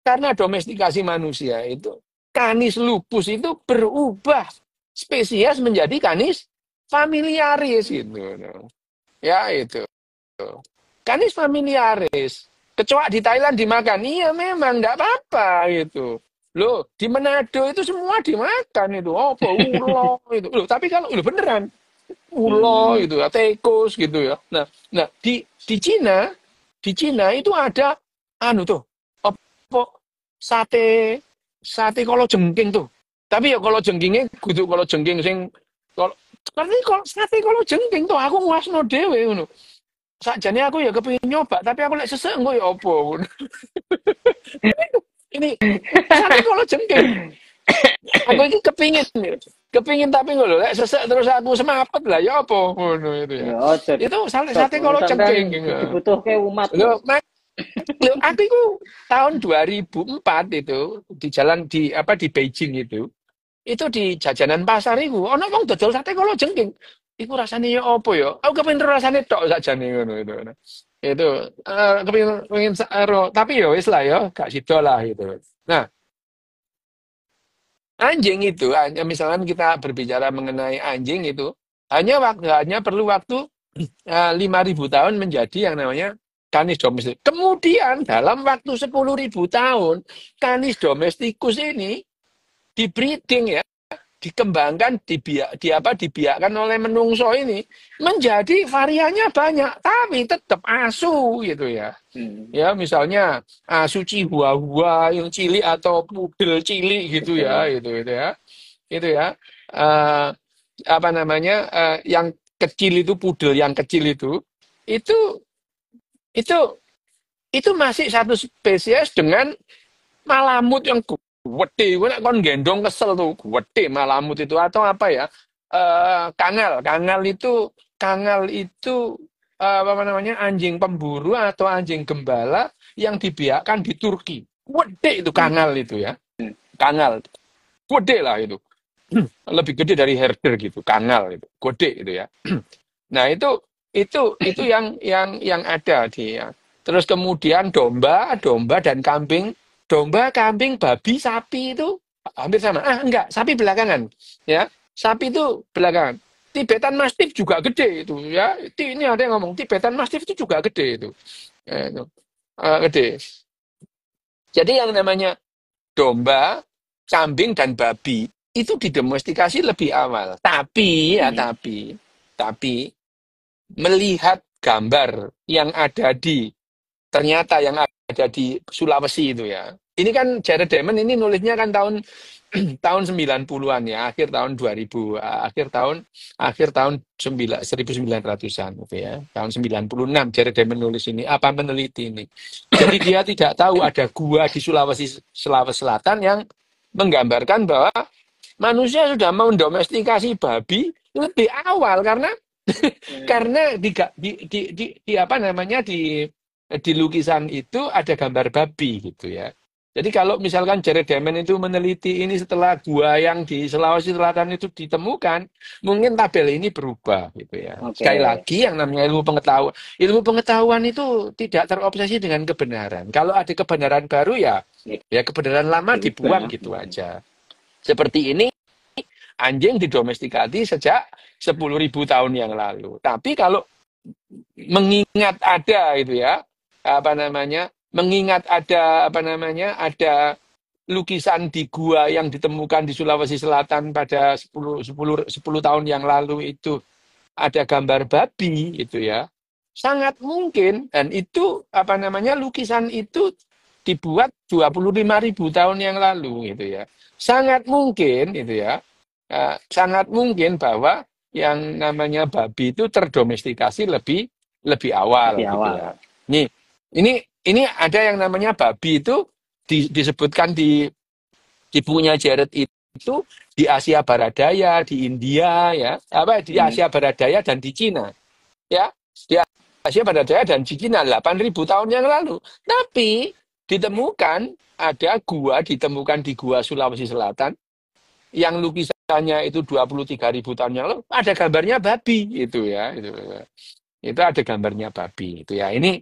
Karena domestikasi manusia itu, Canis lupus itu berubah spesies menjadi Canis familiaris gitu. Ya itu. Canis familiaris. Kecoa di Thailand dimakan. Iya memang nggak apa-apa gitu. Loh, di Manado itu semua dimakan itu. Oh, apa ulo itu. Loh, tapi kalau loh, beneran ulo Hmm. itu, tikus gitu ya. Nah, di Cina itu ada anu tuh, apa sate sate kalau jengking tuh. Tapi ya kalau jengkingnya kudu kalau jengking sing kalau kalau sate kalau jengking tuh aku nguasno dhewe ngono. Sakjane aku ya kepengin nyoba, tapi aku lek sesek engko ya opo. Ini sate kalau jengking. Aku ini kepingin tapi ngono lek sesek terus aku semapet lah ya apa ngono itu ya. Ya, ojo Itu sate Sob, sate kalau sampean jengking gitu. dibutuhke umat Lho, loh. lho aku itu tahun 2004 itu di jalan di apa di Beijing itu di jajanan pasar itu ono wong dodol sate kalau jengking. Iku rasanya ya apa ya? Aku kepengin rasanya tok sakjane ngono itu. Itu kepengin tapi ya wis lah ya gak sida lah gitu. Nah, anjing itu, hanya misalkan kita berbicara mengenai anjing itu, hanya perlu waktu 5.000 tahun menjadi yang namanya Canis domesticus. Kemudian dalam waktu 10.000 tahun, Canis domesticus ini dibreeding ya, dikembangkan, dibiakkan oleh menungso ini menjadi variannya banyak, tapi tetap asu gitu ya. Hmm. Ya, misalnya asu Chihuahua yang cilik atau pudel cilik gitu ya, Betul. itu ya eh, apa namanya yang kecil itu pudel yang kecil itu itu itu masih satu spesies dengan malamut yang gede. Gue nak kon gendong kesel tuh gede malamut itu atau apa ya, kangal itu apa namanya anjing pemburu atau anjing gembala yang dibiarkan di Turki. Gede itu Hmm. kangal itu ya, kangal gede lah itu. Lebih gede dari herder gitu, kanal itu, gede itu ya. Nah, itu yang ada di ya. Terus kemudian domba, domba dan kambing, domba, kambing, babi, sapi itu hampir sama. Ah, enggak, sapi belakangan, ya. Sapi itu belakangan. Tibetan Mastiff juga gede itu ya. Ini ada yang ngomong Tibetan Mastiff itu juga gede itu. Itu. Gede. Jadi yang namanya domba, kambing dan babi itu didomestikasi lebih awal. Tapi ya Hmm. tapi melihat gambar yang ada di ternyata yang ada di Sulawesi itu ya. Ini kan Jared Diamond ini nulisnya kan tahun tahun 90-an ya, akhir tahun 2000, akhir tahun 1900-an gitu ya. Tahun 96 Jared Diamond nulis ini, apa meneliti ini. Jadi dia tidak tahu ada gua di Sulawesi Selatan yang menggambarkan bahwa manusia sudah mendomestikasi babi lebih awal karena karena di apa namanya di lukisan itu ada gambar babi gitu ya. Jadi kalau misalkan Jared Diamond itu meneliti ini setelah gua yang di Sulawesi Selatan itu ditemukan, mungkin tabel ini berubah gitu ya. Sekali Oke. lagi yang namanya ilmu pengetahuan itu tidak terobsesi dengan kebenaran. Kalau ada kebenaran baru ya, Ya, ya kebenaran lama dibuang diubah. gitu aja. Seperti ini anjing didomestikasi sejak 10.000 tahun yang lalu. Tapi kalau mengingat ada itu ya, apa namanya, mengingat ada apa namanya, ada lukisan di gua yang ditemukan di Sulawesi Selatan pada 10 tahun yang lalu itu ada gambar babi itu ya. Sangat mungkin dan itu apa namanya lukisan itu dibuat 25.000 tahun yang lalu gitu ya. Sangat mungkin itu ya. Sangat mungkin bahwa yang namanya babi itu terdomestikasi lebih lebih awal Lebih gitu ya. awal. Nih, ini ada yang namanya babi itu disebutkan di bukunya Jared itu di Asia Barat Daya, di India ya, apa di Hmm. Asia Barat Daya dan di Cina ya. Di Asia Barat Daya dan di Cina 8.000 tahun yang lalu. Tapi ditemukan di gua Sulawesi Selatan yang lukisannya itu 23.000 tahun yang lalu ada gambarnya babi itu ya itu ada gambarnya babi itu ya ini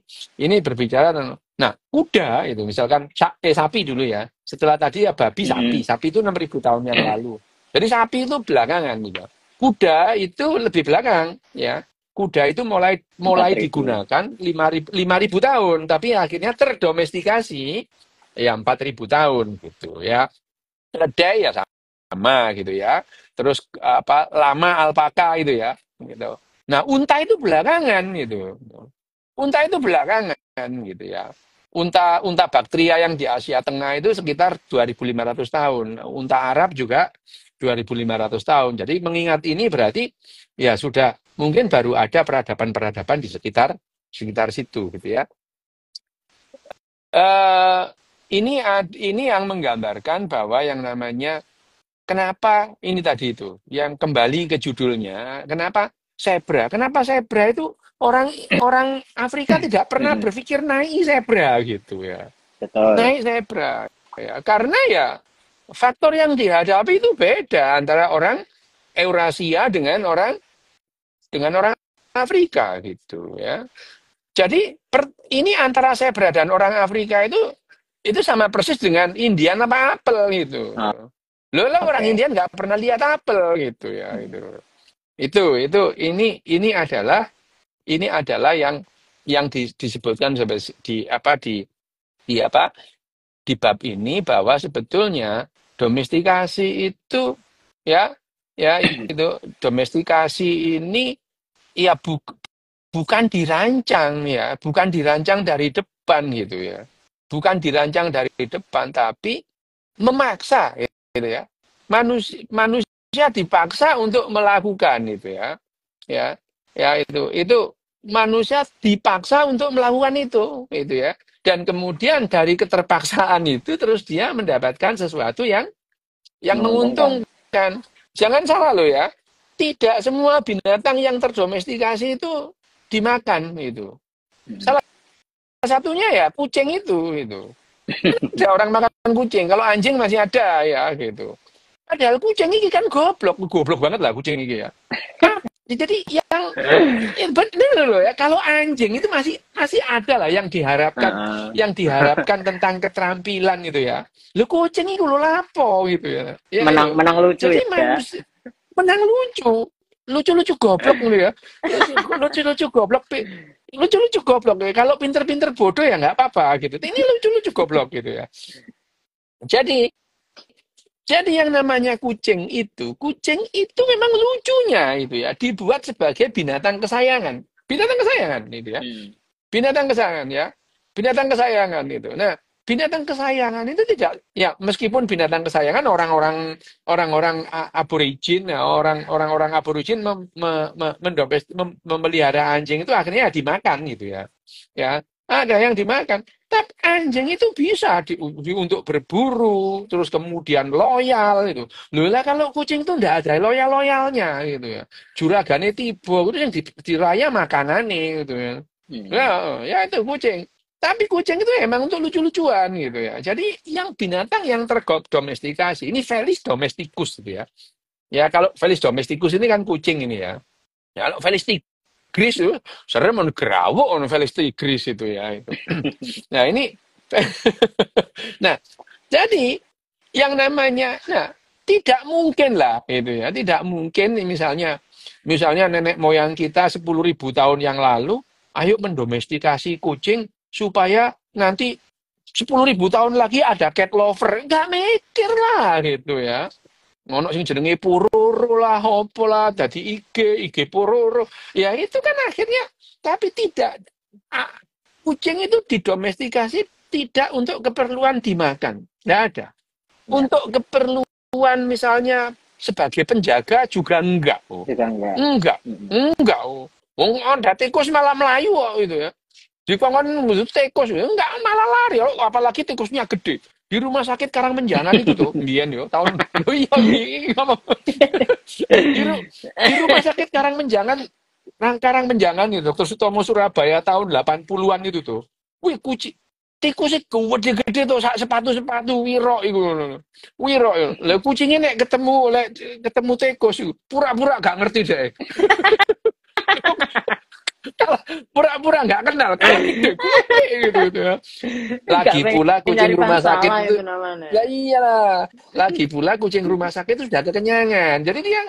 berbicara nah kuda itu misalkan sapi dulu ya setelah tadi ya babi Hmm. sapi itu 6.000 tahun yang lalu jadi sapi itu belakangan gitu kuda itu lebih belakang ya kuda itu mulai Empat mulai ribu. digunakan 5.000 tahun tapi akhirnya terdomestikasi ya 4.000 tahun gitu ya keledai ya sama gitu ya. Terus apa lama alpaka itu ya gitu. Nah, unta itu belakangan gitu. Unta itu belakangan gitu ya. Unta unta Baktria yang di Asia Tengah itu sekitar 2.500 tahun. Unta Arab juga 2.500 tahun. Jadi mengingat ini berarti ya sudah mungkin baru ada peradaban-peradaban di sekitar sekitar situ gitu ya. Eh ini yang menggambarkan bahwa yang namanya kenapa ini tadi itu, yang kembali ke judulnya, kenapa zebra? Kenapa zebra itu orang orang Afrika tidak pernah Hmm. berpikir naik zebra gitu ya. Betul. Naik zebra ya. Karena ya faktor yang dihadapi itu beda antara orang Eurasia dengan orang Afrika gitu ya. Jadi ini antara zebra dan orang Afrika itu sama persis dengan Indian apa apel gitu. Oh, Lo orang oke. Indian nggak pernah lihat apel gitu ya itu. Itu ini adalah yang disebutkan di bab ini bahwa sebetulnya domestikasi itu ya ya itu domestikasi ini ya bukan dirancang dari depan gitu ya. Bukan dirancang dari depan tapi memaksa gitu ya. Manusia dipaksa untuk melakukan itu ya. Ya. Ya itu manusia dipaksa untuk melakukan itu ya. Dan kemudian dari keterpaksaan itu terus dia mendapatkan sesuatu yang Menguntungkan. menguntungkan. Jangan salah loh ya. Tidak semua binatang yang terdomestikasi itu dimakan itu. Hmm. Salah satunya ya kucing itu. Ada orang makan kucing. Kalau anjing masih ada ya gitu. Padahal kucing ini kan goblok, goblok banget lah kucing ini ya. Ah, jadi benar loh ya. Kalau anjing itu masih masih ada lah Heeh. yang diharapkan tentang keterampilan itu ya. Lu kucing itu lo lapo gitu ya. Ya Menang itu. menang lucu Jadi ya. manusia menang lucu goblok gitu ya. Lucu-lucu goblok, lucu-lucu goblok ya. Kalau pinter-pinter bodoh ya nggak apa-apa gitu. Ini lucu-lucu goblok gitu ya. Jadi Jadi yang namanya kucing itu memang lucunya itu ya, dibuat sebagai binatang kesayangan. Binatang kesayangan itu ya. Hmm. Binatang kesayangan ya. Binatang kesayangan itu. Nah, binatang kesayangan itu tidak ya meskipun binatang kesayangan orang-orang aborigin ya, orang-orang aborigin memelihara anjing itu akhirnya dimakan gitu ya. Ya, ada yang dimakan. Tapi anjing itu bisa untuk berburu, terus kemudian loyal itu. Loh lah kalau kucing itu enggak ada loyal-loyalnya gitu ya. Juragane tiba itu yang diraya makanane gitu ya. Ya, Hmm. ya itu kucing. Tapi kucing itu emang untuk lucu-lucuan gitu ya. Jadi yang binatang yang terdomestikasi, ini Felis domesticus gitu ya. Ya kalau Felis domesticus ini kan kucing ini ya. Ya kalau Felis tigris itu sebenarnya mau gerawuk on Felis tigris itu ya itu. Nah ini, nah jadi yang namanya, nah tidak mungkin lah itu ya, tidak mungkin misalnya nenek moyang kita 10.000 tahun yang lalu, ayo mendomestikasi kucing supaya nanti 10.000 tahun lagi ada cat lover, nggak mikir lah gitu ya. Ngono sing jenenge Pororo lah, opo lah, dadi IG Pororo. Ya itu kan akhirnya, tapi tidak. Ah, kucing itu didomestikasi tidak untuk keperluan dimakan. Nggak ada. Ya, Untuk keperluan misalnya sebagai penjaga juga enggak. Oh. juga enggak. Enggak. Hmm. Enggak. Oh. Wong ada tikus malah melayu kok itu ya. Dikongkon tikus ya, enggak malah lari. Oh, apalagi tikusnya gede. Di rumah sakit Karangmenjangan itu tuh, mbiyen yo, tahun oh iya iki ngomong. Di rumah sakit Karangmenjangan itu, Dr. Sutomo Surabaya tahun 80-an itu tuh. Wih, tikus itu gede-gede tuh sepatu-sepatu wiro iku ngono. Wiro yo. Lah kucingnya ketemu tikus iku, pura-pura gak ngerti deh. Pura-pura nggak kenal kalah gede gitu ya. Enggak Lagi pula pengen kucing nyari rumah sakit masalah itu, itu namanya. ya iyalah. Lagi pula kucing rumah sakit itu sudah kekenyangan. Jadi dia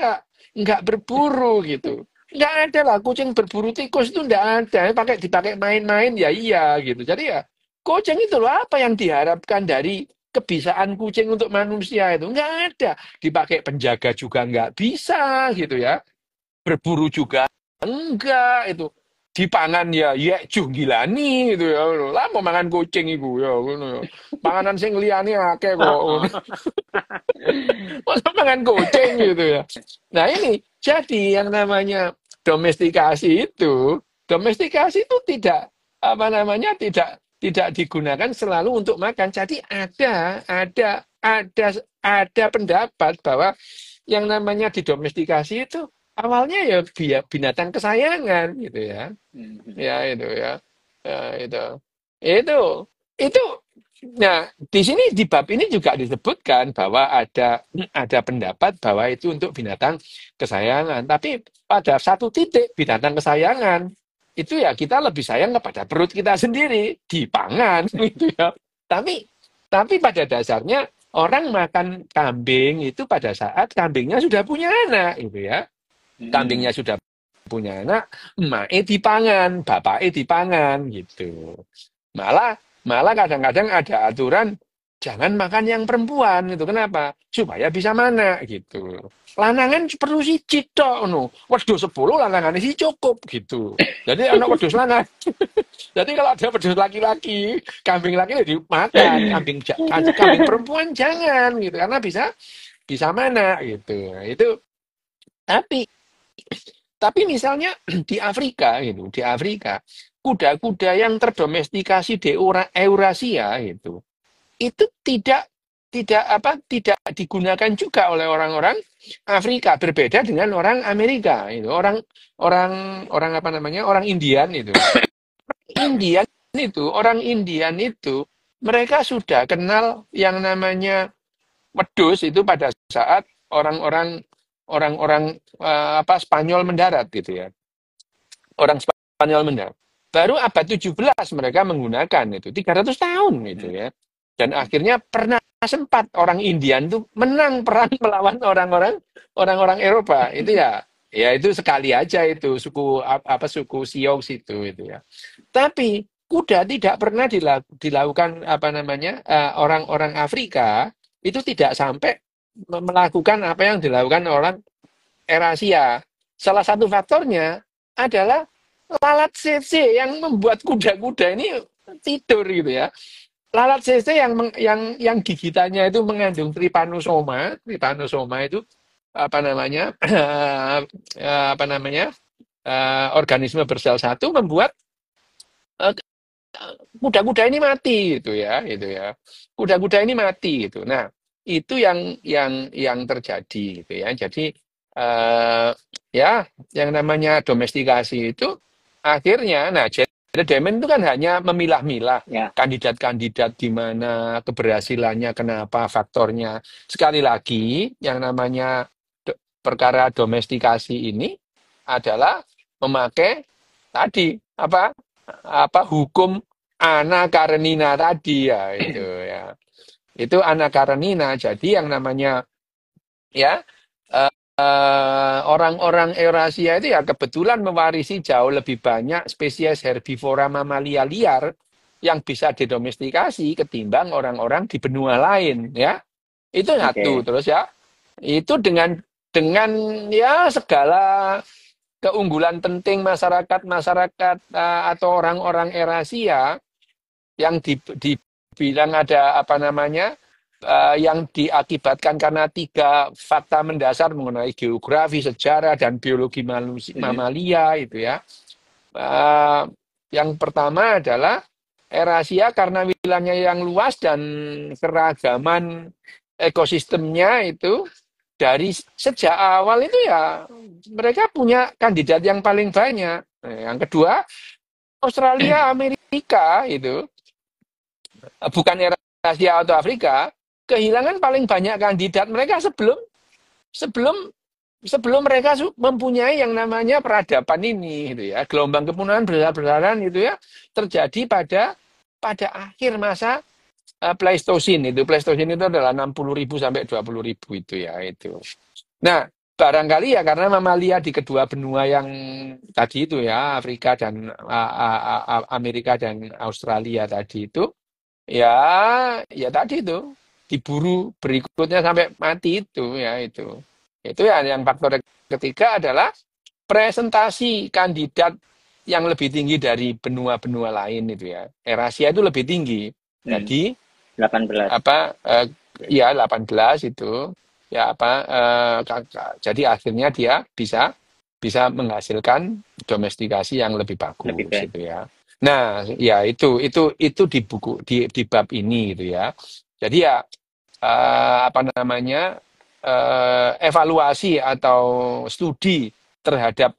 nggak berburu gitu. Nggak ada lah kucing berburu tikus itu nggak ada. Dipakai main-main ya iya gitu. Jadi ya kucing itu loh apa yang diharapkan dari kebisaan kucing untuk manusia itu nggak ada. Dipakai penjaga juga nggak bisa gitu ya. Berburu juga enggak itu. Dipangan ya gilani gitu ya. Lah mau mangan kucing iku ya ngono ya. Panganan sing liyane akeh kok. Masa mangan kucing gitu ya. Nah ini jadi yang namanya domestikasi itu tidak apa namanya tidak digunakan selalu untuk makan. Jadi ada pendapat bahwa yang namanya didomestikasi itu awalnya ya binatang kesayangan gitu ya. Hmm. Ya itu ya. Ya, itu itu nah di sini di bab ini juga disebutkan bahwa ada pendapat bahwa itu untuk binatang kesayangan, tapi pada satu titik binatang kesayangan itu ya kita lebih sayang kepada perut kita sendiri dipangan gitu ya. Tapi pada dasarnya orang makan kambing itu pada saat kambingnya sudah punya anak gitu ya. Hmm. Kambingnya sudah punya anak, emak dipangan, bapak dipangan gitu. Malah malah kadang-kadang ada aturan jangan makan yang perempuan itu. Kenapa? Supaya bisa mana gitu. Lanangan perlu siji tok no. Wedhus 10 lanangannya sih cukup gitu. Jadi anak wedhus lanang. Jadi kalau ada wedhus laki-laki, kambing laki ya dimakan, kambing perempuan jangan gitu karena bisa bisa mana gitu. Nah, itu tapi tapi misalnya di Afrika gitu, di Afrika kuda-kuda yang terdomestikasi di Eurasia itu tidak digunakan juga oleh orang-orang Afrika, berbeda dengan orang Amerika itu, orang orang apa namanya? Orang Indian itu. Orang Indian itu mereka sudah kenal yang namanya wedhus itu pada saat orang-orang Spanyol mendarat gitu ya. Orang Spanyol mendarat. Baru abad 17 mereka menggunakan itu 300 tahun gitu ya. Dan akhirnya pernah sempat orang Indian itu menang perang melawan orang-orang Eropa. Itu ya itu sekali aja itu suku Sioux itu ya. Tapi kuda tidak pernah dilakukan apa namanya orang-orang Afrika itu tidak sampai melakukan apa yang dilakukan orang Eurasia. Salah satu faktornya adalah lalat CC yang membuat kuda-kuda ini tidur gitu ya. Lalat CC yang gigitannya itu mengandung trypanosoma. Trypanosoma itu apa namanya? apa namanya? Organisme bersel satu membuat eh, kuda-kuda ini mati gitu ya, itu ya. Kuda-kuda ini mati gitu. Nah, itu yang terjadi gitu ya. Jadi ya yang namanya domestikasi itu akhirnya, nah Jared Diamond itu kan hanya memilah-milah Ya, kandidat-kandidat di mana keberhasilannya, kenapa, faktornya. Sekali lagi, yang namanya perkara domestikasi ini adalah memakai tadi apa hukum Ana Karenina tadi ya itu ya. Itu Ana Karenina. Jadi yang namanya ya orang-orang Eurasia itu ya kebetulan mewarisi jauh lebih banyak spesies herbivora mamalia liar yang bisa didomestikasi ketimbang orang-orang di benua lain ya. Itu satu oke. terus ya. Itu dengan ya segala keunggulan penting masyarakat-masyarakat atau orang-orang Eurasia yang dibilang ada apa namanya yang diakibatkan karena tiga fakta mendasar mengenai geografi, sejarah, dan biologi Mhm. mamalia itu ya. Eh, yang pertama adalah Eurasia karena wilayahnya yang luas dan keragaman ekosistemnya itu dari sejak awal itu ya mereka punya kandidat yang paling banyak. Yang kedua, Australia, Amerika itu bukan Asia atau Afrika, kehilangan paling banyak kandidat mereka sebelum sebelum mereka mempunyai yang namanya peradaban ini gitu ya. Gelombang kepunahan besar-besaran itu ya terjadi pada akhir masa Pleistosin itu. Pleistosin itu adalah 60.000 sampai 20.000 itu ya itu. Nah, barangkali ya karena mamalia di kedua benua yang tadi itu ya, Afrika dan Amerika dan Australia tadi itu ya, ya tadi itu diburu berikutnya sampai mati itu ya itu. Itu ya yang faktor ketiga adalah presentasi kandidat yang lebih tinggi dari benua-benua lain itu ya. Eurasia itu lebih tinggi. Hmm. Jadi 18. apa ya 18 itu ya apa jadi akhirnya dia bisa bisa menghasilkan domestikasi yang lebih Lebih bagus baik. itu ya. Nah, ya itu di buku di bab ini gitu ya. Jadi ya apa namanya evaluasi atau studi terhadap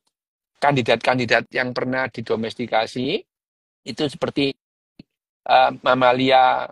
kandidat-kandidat yang pernah didomestikasi itu seperti mamalia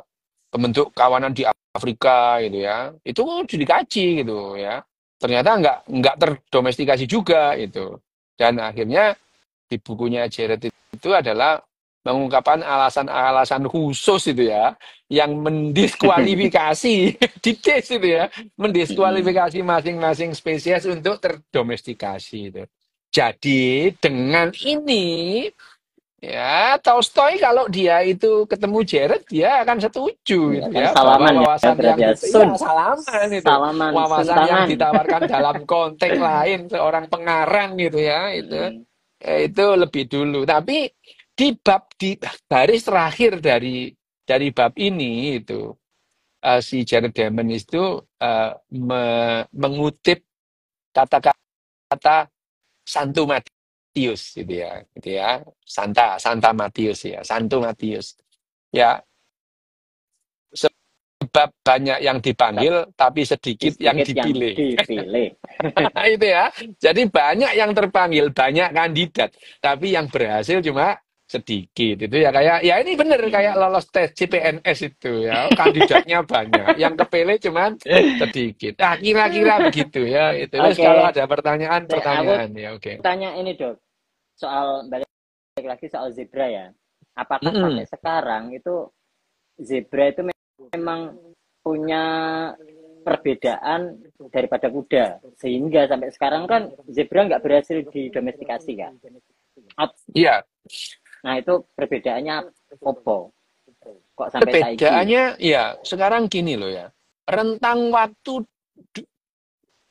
pembentuk kawanan di Afrika gitu ya. Itu dikaji gitu ya. Ternyata nggak terdomestikasi juga itu. Dan akhirnya di bukunya Jared itu adalah mengungkapkan alasan-alasan khusus itu ya yang mendiskualifikasi dites itu ya Mhm. mendiskualifikasi masing-masing spesies untuk terdomestikasi itu. Jadi dengan ini ya, Tolstoy kalau dia itu ketemu Jared, dia akan setuju Ya, gitu kan ya bahwa salaman ya wawasan yang berarti ya. ya Sun. salaman itu, Salaman, sun wawasan yang tangan. ditawarkan dalam konteks lain seorang pengarang gitu ya Mhm. itu lebih dulu. Tapi di baris terakhir dari bab ini itu si Jared Diamond itu mengutip kata-kata Santo Matius gitu ya, Santa Matius ya, Santo Matius. Ya, sebab banyak yang Tapi dipanggil tapi sedikit yang sedikit yang dipilih. dipilih. Itu ya. Jadi banyak yang terpanggil, banyak kandidat, tapi yang berhasil cuma sedikit. Itu ya kayak ya ini bener kayak Hmm. lolos tes CPNS itu ya. Kandidatnya banyak, yang kepilih cuma sedikit. Nah, kira-kira begitu ya. Itu. Terus kalau Oke, ada pertanyaan, aku pertanyaan ya oke. tanya ini dok, soal balik lagi soal zebra ya. Apakah sampai Mm-mm. sekarang itu zebra itu memang punya perbedaan daripada kuda, sehingga sampai sekarang kan zebra nggak berhasil didomestikasi kan? Iya, Nah itu perbedaannya apa? Kok sampai saiki? perbedaannya ya sekarang gini loh ya. Rentang waktu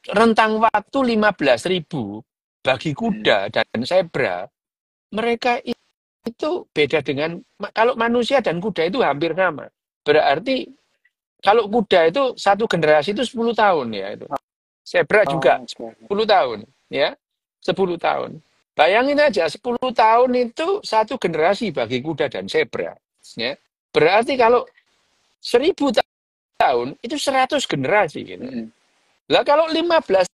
rentang waktu 15.000 bagi kuda dan zebra, mereka itu beda dengan kalau manusia dan kuda itu hampir sama. Berarti kalau kuda itu satu generasi itu 10 tahun ya itu. Zebra juga Oh, oke. 10 tahun ya. 10 tahun. Bayangin aja 10 tahun itu satu generasi bagi kuda dan zebra ya. Berarti kalau 1.000 tahun itu 100 generasi gitu. Mm-mm. Lah kalau 15.000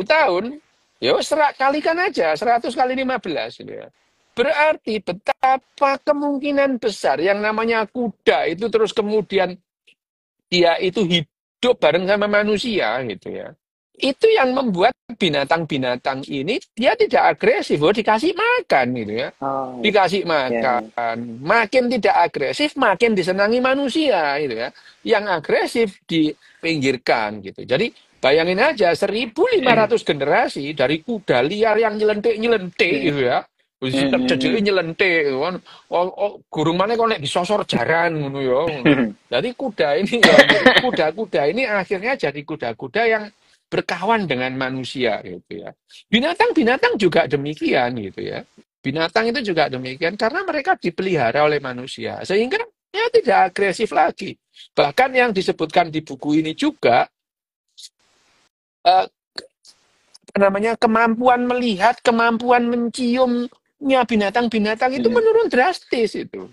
tahun, ya serak kalikan aja 100 kali 15 gitu ya. Berarti betapa kemungkinan besar yang namanya kuda itu terus kemudian dia itu hidup bareng sama manusia gitu ya. Itu yang membuat binatang-binatang ini dia tidak agresif, dikasih makan gitu ya. Oh, Dikasih ya, ya. makan, makin tidak agresif, makin disenangi manusia gitu ya. Yang agresif dipinggirkan gitu. Jadi bayangin aja 1.500 generasi dari kuda liar yang nyelentik-nyelentik Mm-mm. gitu ya. Setiap Mm-mm. jejeke nyelentik gitu kan. Gurung mana kok nek disosor jaran ngono ya. Jadi kuda ini ya gitu. Kuda-kuda ini akhirnya jadi kuda-kuda yang berkawan dengan manusia gitu ya. Binatang-binatang juga demikian gitu ya. Binatang itu juga demikian karena mereka dipelihara oleh manusia sehingga ya tidak agresif lagi. Bahkan yang disebutkan di buku ini juga eh, apa namanya kemampuan melihat, kemampuan menciumnya binatang-binatang itu Mm-mm. menurun drastis itu.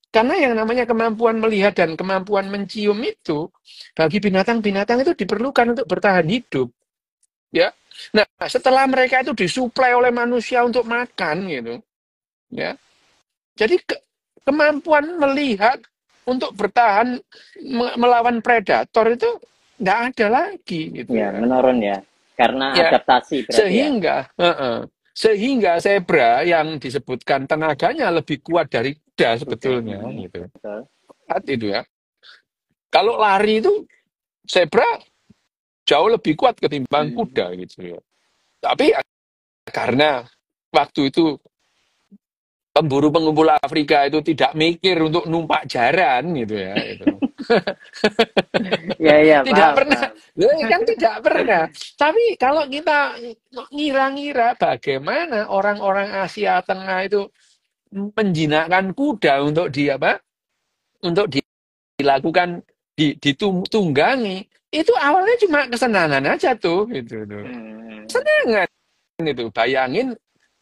Karena yang namanya kemampuan melihat dan kemampuan mencium itu bagi binatang-binatang itu diperlukan untuk bertahan hidup, ya. Nah, setelah mereka itu disuplai oleh manusia untuk makan gitu, ya. Jadi kemampuan melihat untuk bertahan melawan predator itu nggak ada lagi gitu Ya, ya. menurun ya. Karena Ya, adaptasi berarti ya. sehingga zebra yang disebutkan tenaganya lebih kuat dari kuda Udah. sebetulnya Mm-mm. gitu. Betul. Kuat itu ya. Kalau lari itu zebra jauh lebih kuat ketimbang Mm-mm. kuda gitu ya. Tapi karena waktu itu pemburu pengumpul Afrika itu tidak mikir untuk numpak jaran gitu ya itu. Ya, ya, Tidak paham, pernah. paham. Loh, kan tidak pernah. Tapi kalau kita ngira-ngira bagaimana orang-orang Asia Tengah itu menjinakkan kuda untuk di apa? Untuk dilakukan ditunggangi. Itu awalnya cuma kesenangan aja tuh gitu tuh. Hmm. Kesenangan itu. Bayangin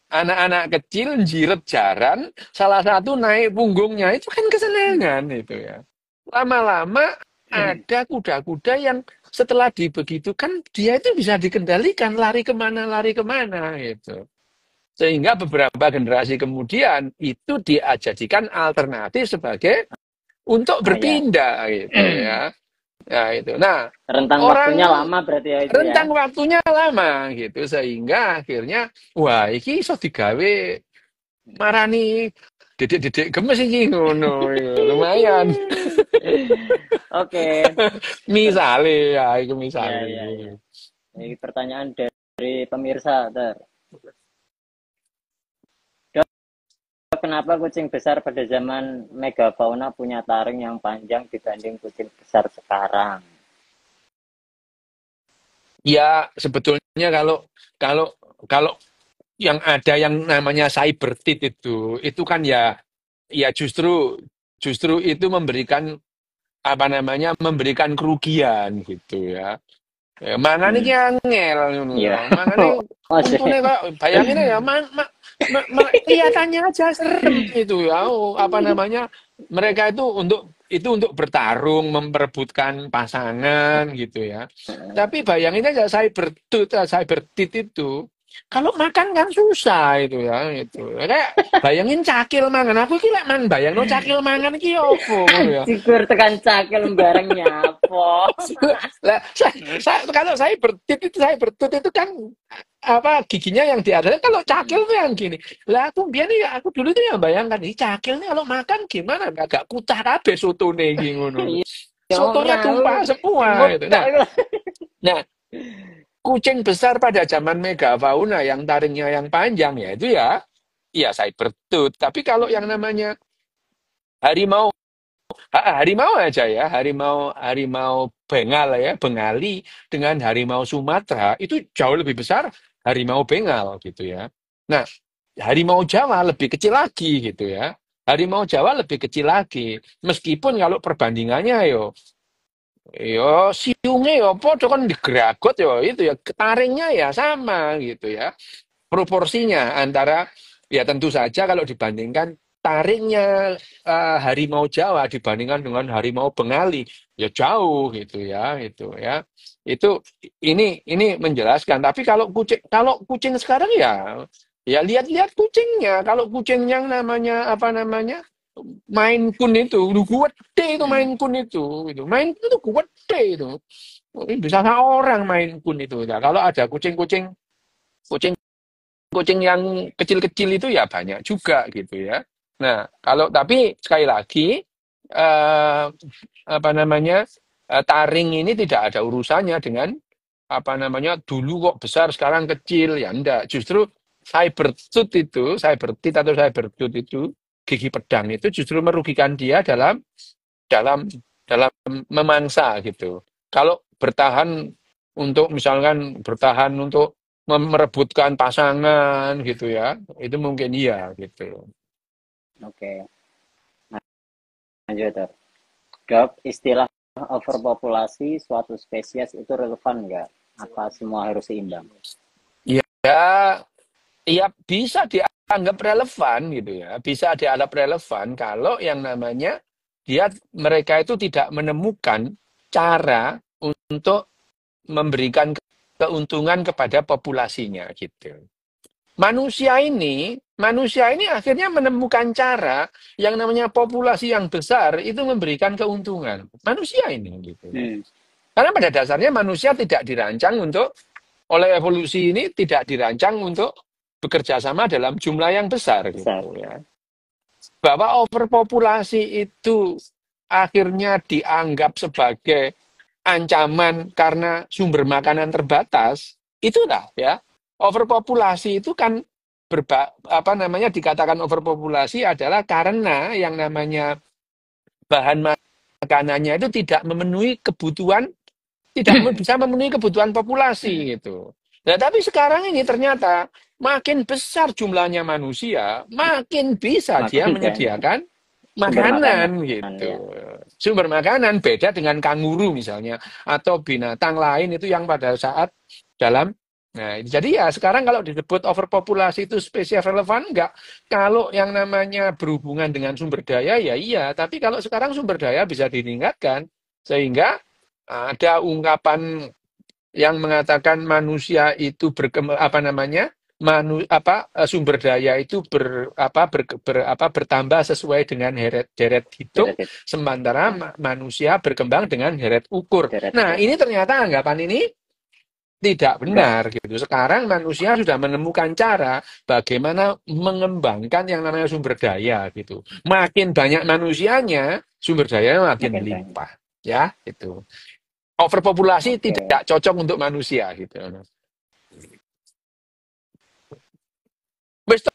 anak-anak kecil jiret jaran, salah satu naik punggungnya itu kan kesenangan itu ya. Lama-lama ada kuda-kuda yang setelah dibegitukan dia itu bisa dikendalikan lari kemana gitu. Sehingga beberapa generasi kemudian itu dijadikan alternatif sebagai untuk Ah, ya. berpindah gitu ya. Nah itu. Nah Rentang waktunya orang lama berarti ya itu ya. rentang waktunya lama gitu sehingga akhirnya wah iki iso digawe marani dedek-dedek gemes iki ngono ya, lumayan. Oke. Ter Misale ya itu ya, misale. ya, ya. Ini pertanyaan dari pemirsa, Ter. Dok, kenapa kucing besar pada zaman megafauna punya taring yang panjang dibanding kucing besar sekarang? Ya sebetulnya kalau kalau kalau yang ada yang namanya cyber tit itu kan ya justru justru itu memberikan apa namanya memberikan kerugian gitu ya. Ya, mangane Hmm. ki angel ngono ya. Iya. Mangane Oh, sih. untune kok bayangin ya kelihatannya aja serem itu ya. Oh, apa namanya? Mereka itu untuk bertarung, memperebutkan pasangan gitu ya. Tapi bayangin aja cyber tit itu kalau makan kan susah itu ya itu. Kayak bayangin cakil mangan. Aku ki lek bayangno cakil mangan iki opo ngono ya. Cikur tekan cakil bareng nyapo. Lah, kalau saya bertut itu kan apa giginya yang di atas. Kalau cakil tuh yang gini. Lah aku biar nih aku dulu tuh yang bayangkan nih cakil nih kalau makan gimana agak kucah kabeh sotone iki ngono. Ya Sotonya ora, tumpah semua imut gitu. tok iku. Nah, kucing besar pada zaman megafauna yang taringnya yang panjang ya itu ya saya bertut. Tapi kalau yang namanya harimau harimau aja ya, harimau harimau Bengal ya, Bengali dengan harimau Sumatera itu jauh lebih besar harimau Bengal gitu ya. Nah, harimau Jawa lebih kecil lagi gitu ya. Harimau Jawa lebih kecil lagi. Meskipun kalau perbandingannya yo siungnya yo podo kan digeragot yo itu ya taringnya ya sama gitu ya. Proporsinya antara ya tentu saja kalau dibandingkan taringnya harimau Jawa dibandingkan dengan harimau Bengali ya jauh gitu ya itu ya itu ini menjelaskan tapi kalau kucing sekarang ya lihat-lihat kucingnya kalau kucing yang namanya apa namanya Maine Coon itu udah gede itu Hmm. Maine Coon itu Maine Coon itu gede itu. Ini bisa orang Maine Coon itu ya kalau ada kucing kucing yang kecil-kecil itu ya banyak juga gitu ya. Nah, kalau tapi sekali lagi eh, apa namanya taring ini tidak ada urusannya dengan apa namanya dulu kok besar sekarang kecil ya enggak. Justru cyber tooth atau cyber tooth itu gigi pedang itu justru merugikan dia dalam dalam memangsa gitu. Kalau bertahan untuk misalkan bertahan untuk merebutkan pasangan gitu ya, itu mungkin iya gitu. Oke, lanjut Dok. Dok, istilah overpopulasi suatu spesies itu relevan nggak? Apa semua harus seimbang? Ya, ya bisa dianggap relevan gitu ya, bisa dianggap relevan kalau yang namanya mereka itu tidak menemukan cara untuk memberikan keuntungan kepada populasinya gitu. Manusia ini akhirnya menemukan cara yang namanya populasi yang besar itu memberikan keuntungan. Manusia ini gitu ya. Hmm, Karena pada dasarnya manusia tidak dirancang oleh evolusi ini tidak dirancang untuk bekerja sama dalam jumlah yang besar besar. gitu ya. Bahwa overpopulasi itu akhirnya dianggap sebagai ancaman karena sumber makanan terbatas, itulah ya. Overpopulasi itu kan apa namanya dikatakan overpopulasi adalah karena yang namanya bahan makanannya itu tidak bisa memenuhi kebutuhan populasi gitu. Nah, tapi sekarang ini ternyata makin besar jumlahnya manusia, makin bisa dia Makin banyak menyediakan sumber makanan makanan ya. gitu. Sumber makanan beda dengan kanguru misalnya atau binatang lain itu yang pada saat dalam Nah, jadi ya sekarang kalau disebut overpopulasi itu spesies relevan enggak? Kalau yang namanya berhubungan dengan sumber daya ya iya, tapi kalau sekarang sumber daya bisa ditingkatkan sehingga ada ungkapan yang mengatakan manusia itu apa namanya sumber daya itu bertambah sesuai dengan deret hitung Deret, sementara manusia berkembang dengan deret ukur. deret Nah, ukur. ini ternyata anggapan ini tidak Enggak, benar gitu. Sekarang manusia sudah menemukan cara bagaimana mengembangkan yang namanya sumber daya gitu. Makin banyak manusianya, sumber daya makin makin banyak. melimpah ya itu. Overpopulasi Oke. tidak cocok untuk manusia gitu. Wis to,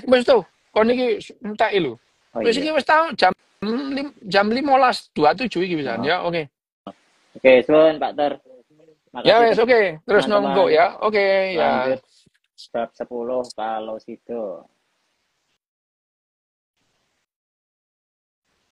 wis to. Kon iki entek lho. Oh Wis iya. iki wis tau jam 15.27 iki pisan Oh. ya. Oke. Oke, Sun, Pak Ter. Ya Makasih wes oke. Terus teman-teman. nongko ya. Oke ya. Lanjut bab 10 kalau situ.